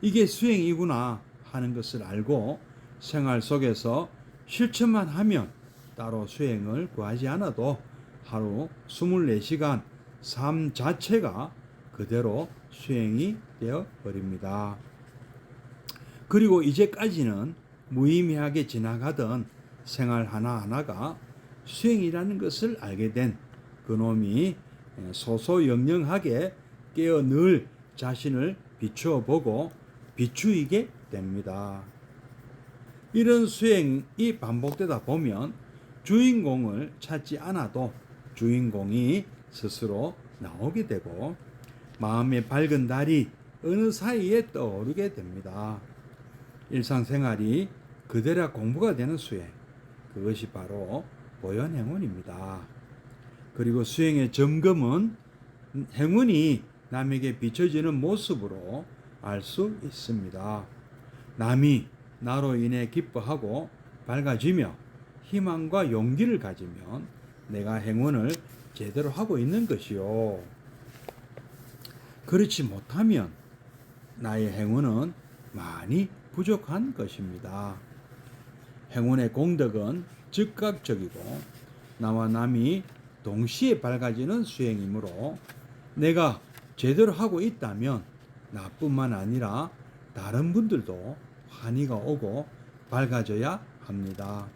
이게 수행이구나 하는 것을 알고 생활 속에서 실천만 하면 따로 수행을 구하지 않아도 하루 24시간 삶 자체가 그대로 수행이 되어 버립니다. 그리고 이제까지는 무의미하게 지나가던 생활 하나하나가 수행이라는 것을 알게 된 그놈이 소소영영하게 깨어 늘 자신을 비추어 보고 비추이게 됩니다. 이런 수행이 반복되다 보면 주인공을 찾지 않아도 주인공이 스스로 나오게 되고 마음의 밝은 달이 어느 사이에 떠오르게 됩니다. 일상생활이 그대로 공부가 되는 수행, 그것이 바로 보현행운입니다. 그리고 수행의 점검은 행운이 남에게 비춰지는 모습으로 알 수 있습니다. 남이 나로 인해 기뻐하고 밝아지며 희망과 용기를 가지면 내가 행운을 제대로 하고 있는 것이요. 그렇지 못하면 나의 행운은 많이 부족한 것입니다. 행운의 공덕은 즉각적이고 나와 남이 동시에 밝아지는 수행이므로 내가 제대로 하고 있다면 나뿐만 아니라 다른 분들도 환희가 오고 밝아져야 합니다.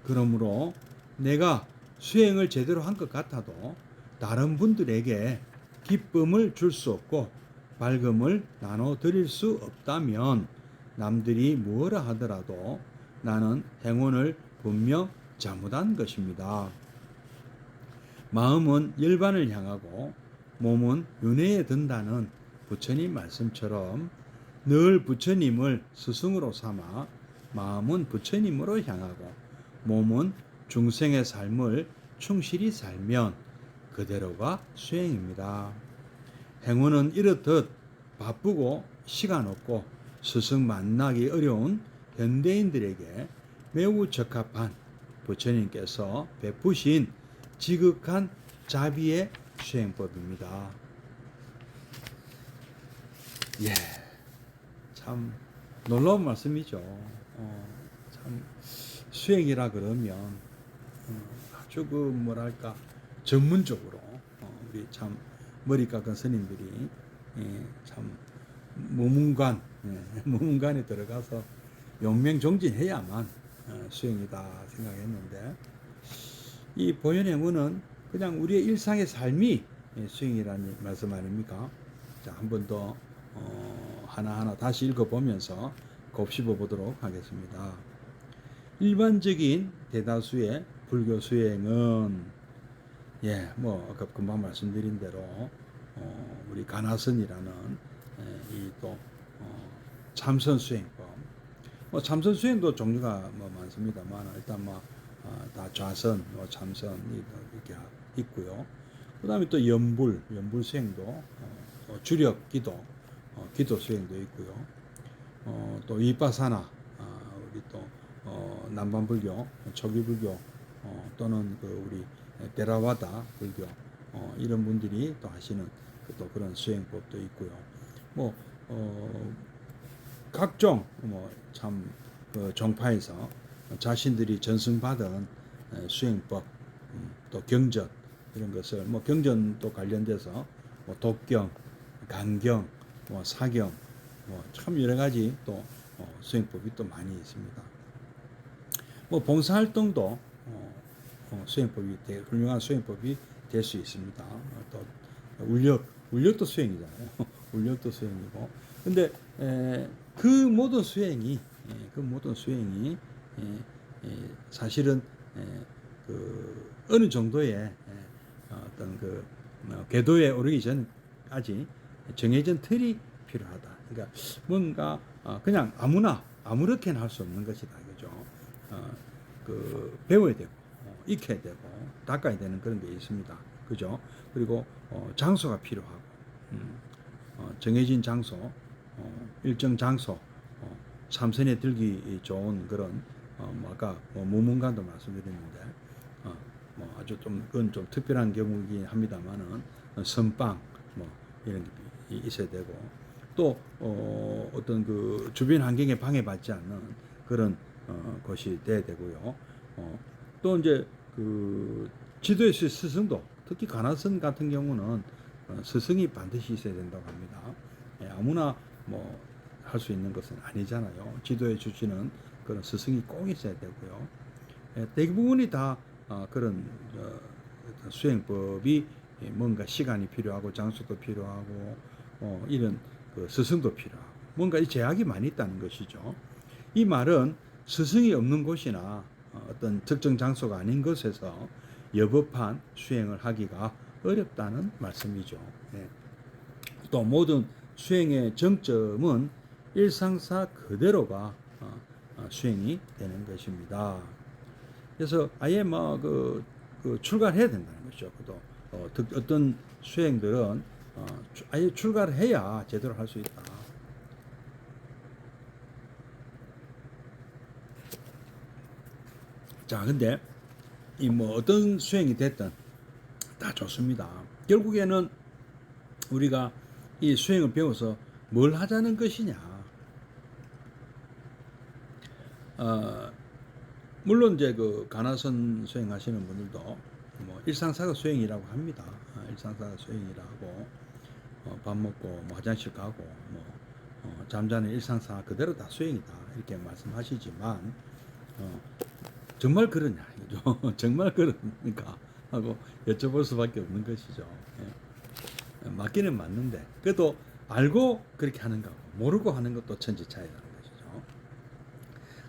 그러므로 내가 수행을 제대로 한 것 같아도 다른 분들에게 기쁨을 줄 수 없고 밝음을 나눠 드릴 수 없다면 남들이 무엇라 하더라도 나는 행운을 분명 잘못한 것입니다. 마음은 열반을 향하고 몸은 윤회에 든다는 부처님 말씀처럼 늘 부처님을 스승으로 삼아 마음은 부처님으로 향하고 몸은 중생의 삶을 충실히 살면 그대로가 수행입니다. 행운은 이렇듯 바쁘고 시간 없고 스승 만나기 어려운 현대인들에게 매우 적합한 부처님께서 베푸신 지극한 자비의 수행법입니다. 예, 참 놀라운 말씀이죠. 참 수행이라 그러면 아주 그 뭐랄까 전문적으로 우리 참 머리 깎은 스님들이 참 무문관에 들어가서 용맹정진해야만 수행이다 생각했는데 이 보현행운은 그냥 우리의 일상의 삶이 수행이라는 말씀 아닙니까? 자, 한 번 더 하나하나 다시 읽어보면서 곱씹어 보도록 하겠습니다. 일반적인 대다수의 불교 수행은 뭐 아까 금방 말씀드린 대로 우리 가나선이라는 이 또 참선 수행법. 뭐 참선 수행도 종류가 뭐 많습니다만 일단 다 좌선, 참선이 이렇게 있고요. 그다음에 또 연불 수행도 주력 기도, 기도 수행도 있고요. 또 위파사나 우리 또 남반불교, 초기불교 또는 그 우리 데라와다 불교 이런 분들이 또 하시는 또 그런 수행법도 있고요. 뭐 각종 참 그 종파에서 자신들이 전승받은 수행법, 또 경전 이런 것을 뭐 경전도 관련돼서 뭐 독경, 간경, 사경 참 여러 가지 또 수행법이 또 많이 있습니다. 뭐 봉사활동도 수행법이 훌륭한 수행법이 될 수 있습니다. 또 울력도 수행이잖아요. 울력도 수행이고. 근데 그 모든 수행이 사실은 그 어느 정도의 어떤 그 궤도에 오르기 전까지 정해진 틀이 필요하다. 그러니까 뭔가 그냥 아무렇게나 할 수 없는 것이다. 그죠? 그 배워야 되고 익혀야 되고 닦아야 되는 그런 게 있습니다. 그죠? 그리고 장소가 필요하고 정해진 장소, 일정 장소, 참선에 들기 좋은 그런 아까 무문관도 말씀드렸는데 뭐 아주 좀 그건 좀 특별한 경우이긴 합니다만은 선방 이런 게 있어야 되고 또 어떤 그 주변 환경에 방해받지 않는 그런 것이 돼야 되고요. 또 이제 그 지도의 스승도 특히 가나선 같은 경우는 스승이 반드시 있어야 된다고 합니다. 아무나 뭐 할 수 있는 것은 아니잖아요. 지도해 주시는 그런 스승이 꼭 있어야 되고요. 대부분이 다 그런 수행법이 뭔가 시간이 필요하고 장소도 필요하고 이런 그 스승도 필요하고 뭔가 이 제약이 많이 있다는 것이죠. 이 말은 스승이 없는 곳이나 어떤 특정 장소가 아닌 곳에서 여법한 수행을 하기가 어렵다는 말씀이죠. 또 모든 수행의 정점은 일상사 그대로가 수행이 되는 것입니다. 그래서 아예 그 출가해야 된다는 것이죠. 또 어떤 수행들은 아예 출가를 해야 제대로 할 수 있다. 자, 근데 이 어떤 수행이 됐든 다 좋습니다. 결국에는 우리가 이 수행을 배워서 뭘 하자는 것이냐. 물론 이제 그 가나선 수행하시는 분들도 일상사가 수행이라고 합니다. 일상사가 수행이라고 밥 먹고 화장실 가고 잠자는 일상사 그대로 다 수행이다 이렇게 말씀하시지만 정말 그러냐 이죠. 정말 그러니까 하고 여쭤볼 수밖에 없는 것이죠. 맞기는 맞는데 그래도 알고 그렇게 하는 거고 모르고 하는 것도 천지 차이라는 것이죠.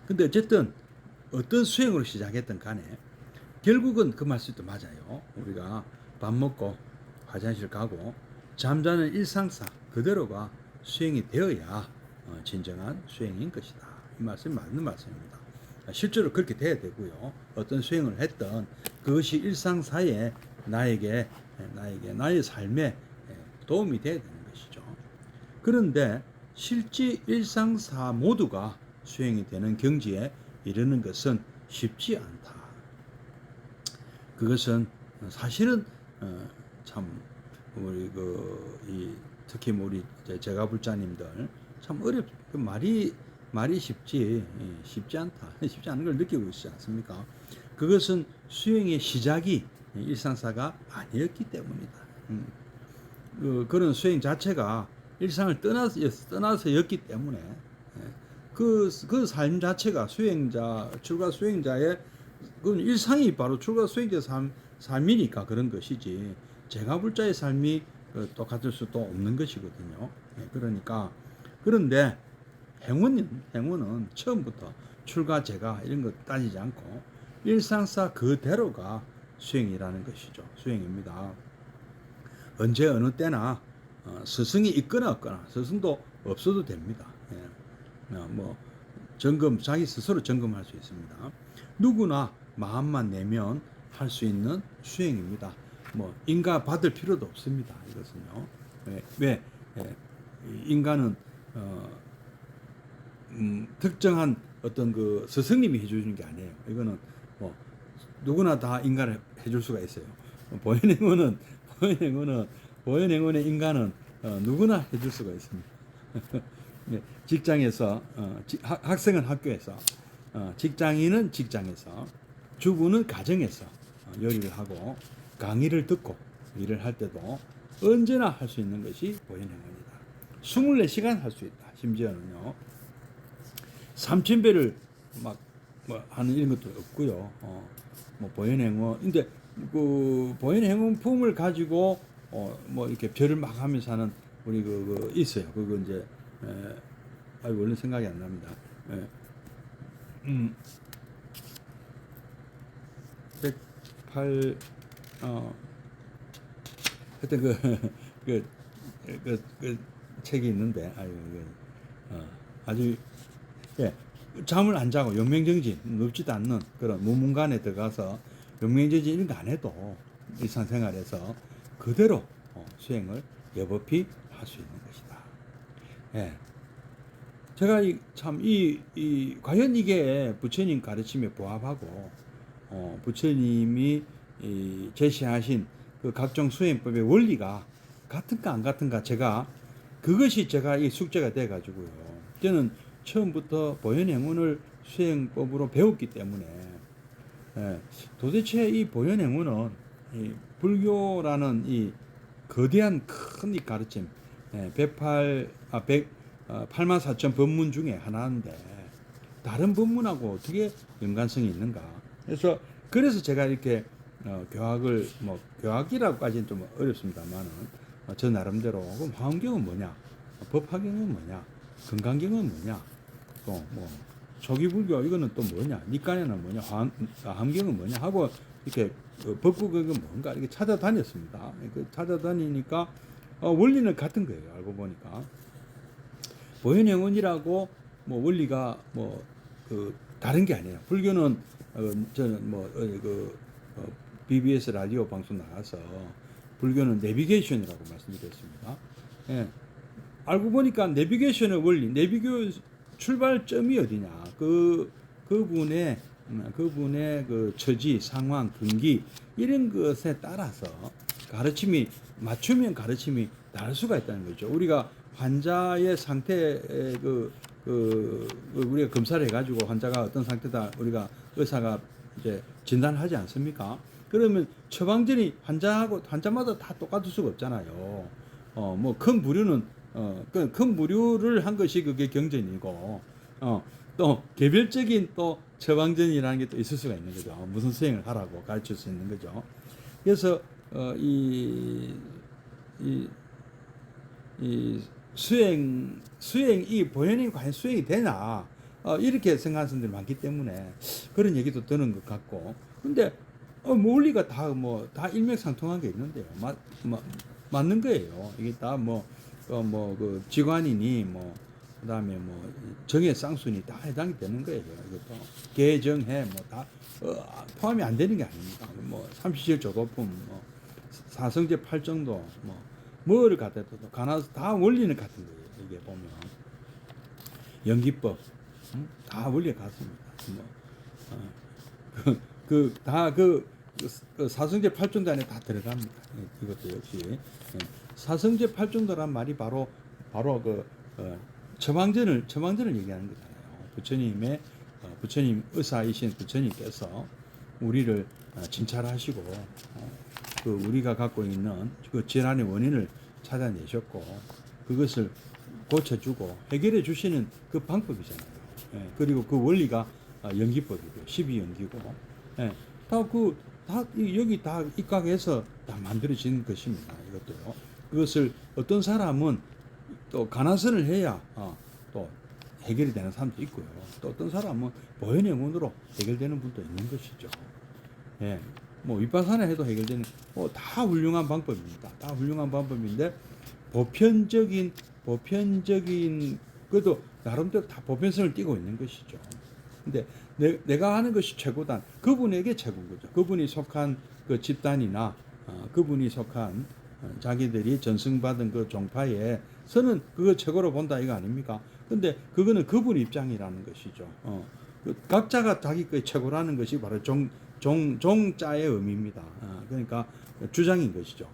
근데 어쨌든 어떤 수행으로 시작했든 간에 결국은 그 말씀도 맞아요. 우리가 밥 먹고 화장실 가고 잠자는 일상사 그대로가 수행이 되어야 진정한 수행인 것이다. 이 말씀이 맞는 말씀입니다. 실제로 그렇게 돼야 되고요. 어떤 수행을 했던 그것이 일상사에 나의 삶에 도움이 돼야 되는 것이죠. 그런데 실제 일상사 모두가 수행이 되는 경지에 이르는 것은 쉽지 않다. 그것은 사실은 참 우리 특히 우리 제가불자님들 참 그 말이 쉽지 않다. 쉽지 않은 걸 느끼고 있지 않습니까? 그것은 수행의 시작이 일상사가 아니었기 때문이다. 그런 수행 자체가 일상을 떠나서였기 때문에 그 삶 자체가 출가 수행자의 그 일상이 바로 출가 수행자 삶이니까 그런 것이지 제가불자의 삶이 똑같을 수도 없는 것이거든요. 그러니까 그런데 행운은 처음부터 출가 제가 이런 거 따지지 않고 일상사 그대로가 수행이라는 것이죠. 수행입니다. 언제 어느 때나 스승이 있거나 없거나 스승도 없어도 됩니다. 뭐 자기 스스로 점검할 수 있습니다. 누구나 마음만 내면 할 수 있는 수행입니다. 뭐 인가 받을 필요도 없습니다. 이것은요. 왜 인간은 특정한 어떤 그 스승님이 해주는 게 아니에요. 이거는 뭐 누구나 다 인간을 해줄 수가 있어요. 보현행운의 인간은 누구나 해줄 수가 있습니다. 직장에서 학생은 학교에서 직장인은 직장에서 주부는 가정에서 요리를 하고 강의를 듣고 일을 할 때도 언제나 할 수 있는 것이 보현행운이다. 24시간 할 수 있다. 심지어는요. 3000배를 막 뭐 하는 이런 것도 없고요. 뭐 보현행운. 근데 그 보현행운 품을 가지고 뭐 이렇게 별을 막 하면서 하는 우리 그 있어요. 그거 이제 아이고 얼른 생각이 안 납니다. 108 하여튼 그 책이 있는데 아주 잠을 안 자고 용맹정진 눕지도 않는 그런 무문관에 들어가서 용맹정진 이런 거 안 해도 일상생활에서 그대로 수행을 여법히 할 수 있는 것이다. 예. 제가 과연 이게 부처님 가르침에 부합하고 부처님이 제시하신 그 각종 수행법의 원리가 같은가 안 같은가 그것이 이 숙제가 돼 가지고요. 저는 처음부터 보현행운을 수행법으로 배웠기 때문에 도대체 이 보현행운은 불교라는 이 거대한 큰 이 가르침 84,000 법문 중에 하나인데 다른 법문하고 어떻게 연관성이 있는가? 그래서 제가 이렇게 교학이라고까지는 좀 어렵습니다만은 저 나름대로 그럼 화엄경은 뭐냐, 법화경은 뭐냐, 금강경은 뭐냐, 또 뭐 초기불교 이거는 또 뭐냐, 니간에는 뭐냐, 화엄경은 뭐냐 하고 이렇게 법국은 뭔가 이렇게 찾아다녔습니다. 찾아다니니까 원리는 같은 거예요. 알고 보니까 보현행운이라고 뭐 원리가 다른 게 아니에요. 불교는 저는 BBS 라디오 방송 나가서 불교는 내비게이션이라고 말씀드렸습니다. 예. 알고 보니까 내비게이션의 원리, 내비교 출발점이 어디냐? 그분의 그 처지, 상황, 근기 이런 것에 따라서 맞추면 가르침이 다를 수가 있다는 거죠. 우리가 환자의 상태 우리가 검사를 해가지고 환자가 어떤 상태다 우리가 의사가 이제 진단하지 않습니까? 그러면 처방전이 환자마다 다 똑같을 수가 없잖아요. 뭐 큰 부류는 큰 부류를 한 것이 그게 경전이고 또 개별적인 또 처방전이라는 게 또 있을 수가 있는 거죠. 무슨 수행을 하라고 가르칠 수 있는 거죠. 그래서 이 이 보현이 과연 수행이 되나 이렇게 생각하는 사람들이 많기 때문에 그런 얘기도 드는 것 같고. 근데 원리가 다 일맥상통한 게 있는데요. 맞는 거예요. 이게 다 그 지관이니 그다음에 정의 쌍순이 다 해당이 되는 거예요. 이것도 개정해 다 포함이 안 되는 게 아닙니다. 삼시질 조도품 사성제 팔정도 뭐를 갖다도 가나서 다 원리는 같은 거예요. 이게 보면 연기법 다 원리가 같습니다. 그 사성제 팔정도 안에 다 들어갑니다. 이것도 역시 사성제 팔정도란 말이 바로 처방전을 얘기하는 거잖아요. 부처님 의사이신 부처님께서 우리를 진찰하시고 그 우리가 갖고 있는 그 질환의 원인을 찾아내셨고 그것을 고쳐주고 해결해 주시는 그 방법이잖아요. 그리고 그 원리가 연기법이고 12연기고 여기 다 입각해서 다 만들어진 것입니다. 이것도요. 그것을 어떤 사람은 또 가나선을 해야 또 해결이 되는 사람도 있고요. 또 어떤 사람은 보현행원으로 해결되는 분도 있는 것이죠. 윗바사나 해도 해결되는 다 훌륭한 방법입니다. 다 훌륭한 방법인데 보편적인 그래도 나름대로 다 보편성을 띠고 있는 것이죠. 근데 내가 하는 것이 최고다. 그분에게 최고인 거죠. 그분이 속한 그 집단이나 그분이 속한 자기들이 전승받은 그 종파에서는 그거 최고로 본다 이거 아닙니까? 근데 그거는 그분 입장이라는 것이죠. 각자가 자기 거 최고라는 것이 바로 종자의 의미입니다. 그러니까 주장인 것이죠.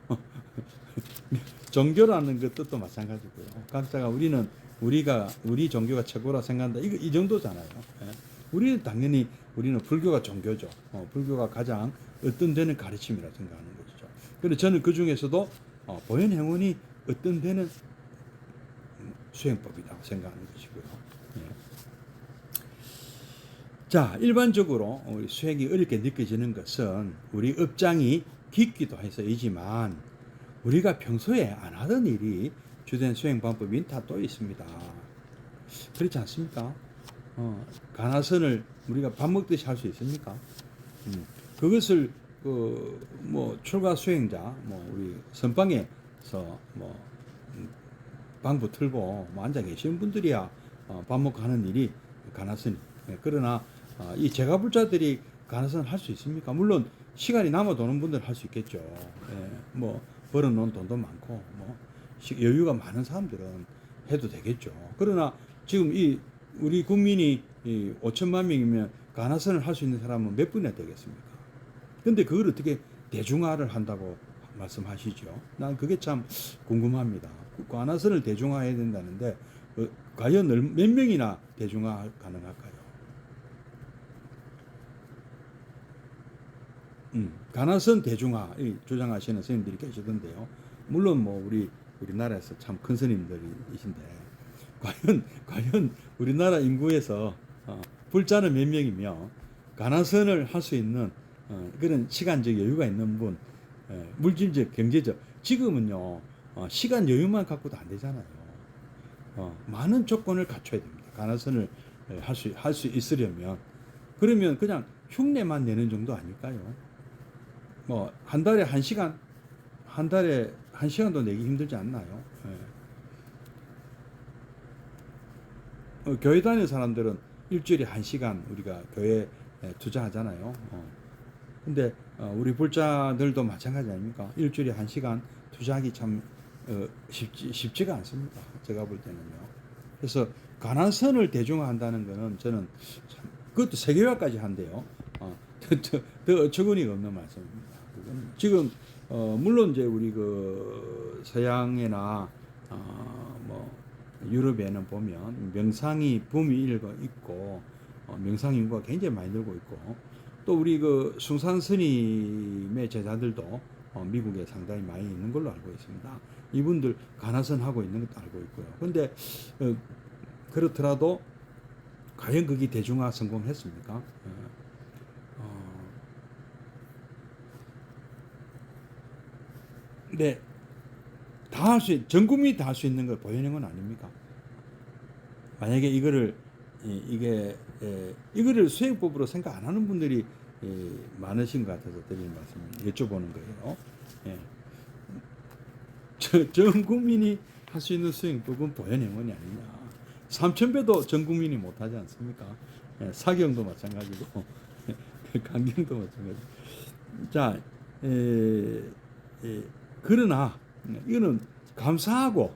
종교라는 것 뜻도 마찬가지고요. 각자가 우리 종교가 최고라 생각한다. 이 정도잖아요. 우리는 당연히 우리는 불교가 종교죠. 불교가 가장 어떤 데는 가르침이라 생각하는 것이죠. 그런데 저는 그 중에서도 보현행원이 어떤 데는 수행법이라고 생각하는 것이고요. 자, 일반적으로 우리 수행이 어렵게 느껴지는 것은 우리 업장이 깊기도 해서이지만 우리가 평소에 안 하던 일이 주된 수행 방법인 다 또 있습니다. 그렇지 않습니까? 가나선을 우리가 밥 먹듯이 할 수 있습니까? 그것을 출가 수행자 우리 선방에서 방부 틀고 앉아 계시는 분들이야 밥 먹고 하는 일이 가나선이. 그러나 이 제가불자들이 가나선을 할 수 있습니까? 물론 시간이 남아 도는 분들은 할 수 있겠죠. 벌어놓은 돈도 많고 여유가 많은 사람들은 해도 되겠죠. 그러나 지금 우리 국민이 5천만 명이면 가나선을 할 수 있는 사람은 몇 분이나 되겠습니까? 근데 그걸 어떻게 대중화를 한다고 말씀하시죠? 난 그게 참 궁금합니다. 가나선을 대중화해야 된다는데 과연 몇 명이나 대중화 가능할까요? 가나선 대중화 주장하시는 스님들이 계시던데요. 물론 우리나라에서 참 큰 스님들이신데 과연 우리나라 인구에서 불자는 몇 명이며 가나선을 할 수 있는 그런 시간적 여유가 있는 분, 물질적, 경제적 지금은요 시간 여유만 갖고도 안 되잖아요. 많은 조건을 갖춰야 됩니다. 가나선을 할 수 있으려면. 그러면 그냥 흉내만 내는 정도 아닐까요? 한 달에 1시간, 한 달에 1시간도 내기 힘들지 않나요? 교회 다니는 사람들은 일주일에 1시간 우리가 교회에 투자하잖아요. 근데 우리 불자들도 마찬가지 아닙니까? 일주일에 1시간 투자하기 참 쉽지가 않습니다. 제가 볼 때는요. 그래서 가나선을 대중화한다는 거는 저는 참, 그것도 세계화까지 한대요. 더 어처구니가 없는 말씀입니다. 지금 물론 이제 우리 그 서양이나 유럽에는 보면 명상이 붐이 일고 있고 명상 인구가 굉장히 많이 늘고 있고 또 우리 그 숭산 스님의 제자들도 미국에 상당히 많이 있는 걸로 알고 있습니다. 이분들 가나선 하고 있는 것도 알고 있고요. 근데 그렇더라도 과연 그게 대중화 성공했습니까? 네, 다 할 수, 전 국민이 다 할 수 있는 걸 보여낸 아닙니까? 만약에 이거를 이거를 수행법으로 생각 안 하는 분들이 많으신 것 같아서 드리는 말씀을 여쭤보는 거예요. 예. 전 국민이 할 수 있는 수행법은 보현행원이 아니냐. 삼천배도 전 국민이 못하지 않습니까? 예, 사경도 마찬가지고 강경도 마찬가지고. 자, 그러나 이거는 감사하고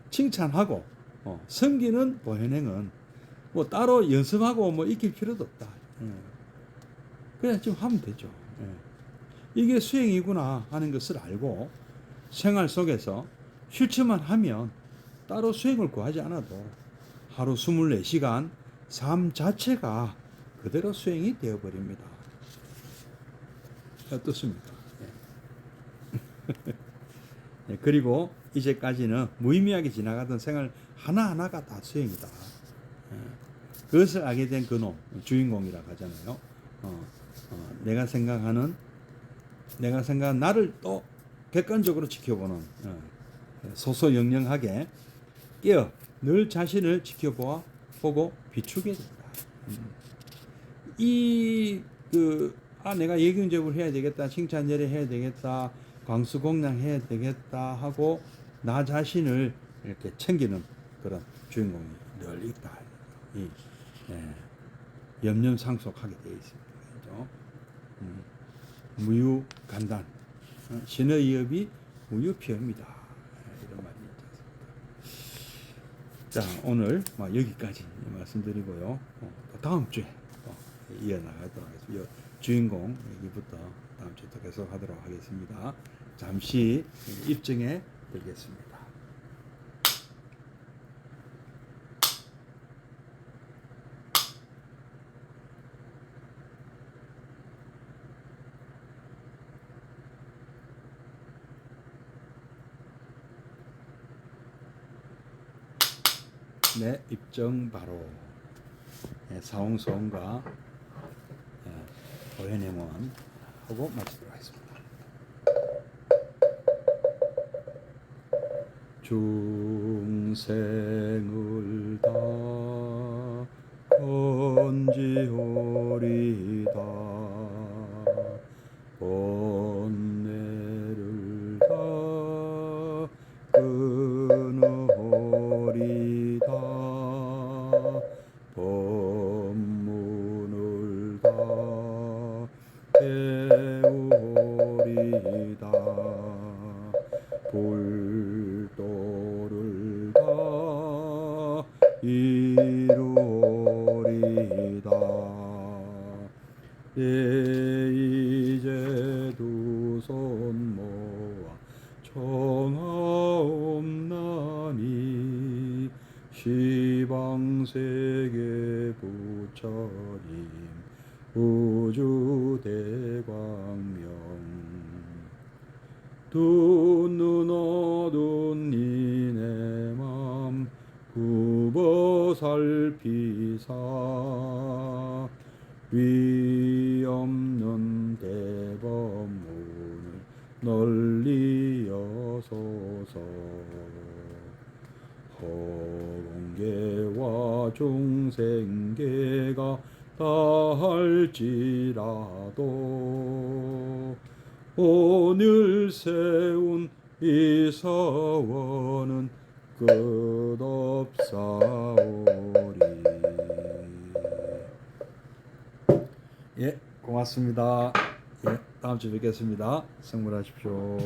칭찬하고 섬기는 보현행은 뭐 따로 연습하고 뭐 익힐 필요도 없다. 그냥 지금 하면 되죠. 이게 수행이구나 하는 것을 알고 생활 속에서 실천만 하면 따로 수행을 구하지 않아도 하루 24시간 삶 자체가 그대로 수행이 되어버립니다. 어떻습니까? 그리고 이제까지는 무의미하게 지나가던 생활 하나하나가 다 수행이다. 그것을 알게 된 그놈, 주인공이라고 하잖아요. 내가 생각하는 나를 또 객관적으로 지켜보는 소소영영하게 깨어 늘 자신을 지켜보고 비추게 된다. 내가 예경적으로 해야 되겠다, 칭찬제를 해야 되겠다, 광수공양 해야 되겠다 하고 나 자신을 이렇게 챙기는 그런 주인공이 늘 있다. 염려상속하게 되어 있습니다. 그렇죠? 무유간단, 신의 이업이 무유피업이다. 이런 말이 있지 않습니까? 자, 오늘 여기까지 말씀드리고요. 또 다음 주에 이어나가도록 하겠습니다. 주인공 얘기부터 다음 주에 또 계속 하도록 하겠습니다. 잠시 입증해 드리겠습니다. 네, 입증 바로. 사홍소원과 보현행원 하고 마치도록 하겠습니다. 중생을 다 건지오리다. 번뇌를 다 끊으리다. 법문을 다 배우리다. 불도를 다 이루리다. 이제 두 손 모아 청하옵나니 시방세계 부처님 우주대광명 두 눈 어둔 이내 맘 굽어 살피사 위 없는 대법문을 널리 여소서. 허공계와 중생계가 다할지라도 오늘 세운 이 서원은 끝없사오리. 예, 고맙습니다. 예, 다음 주에 뵙겠습니다. 성불하십시오.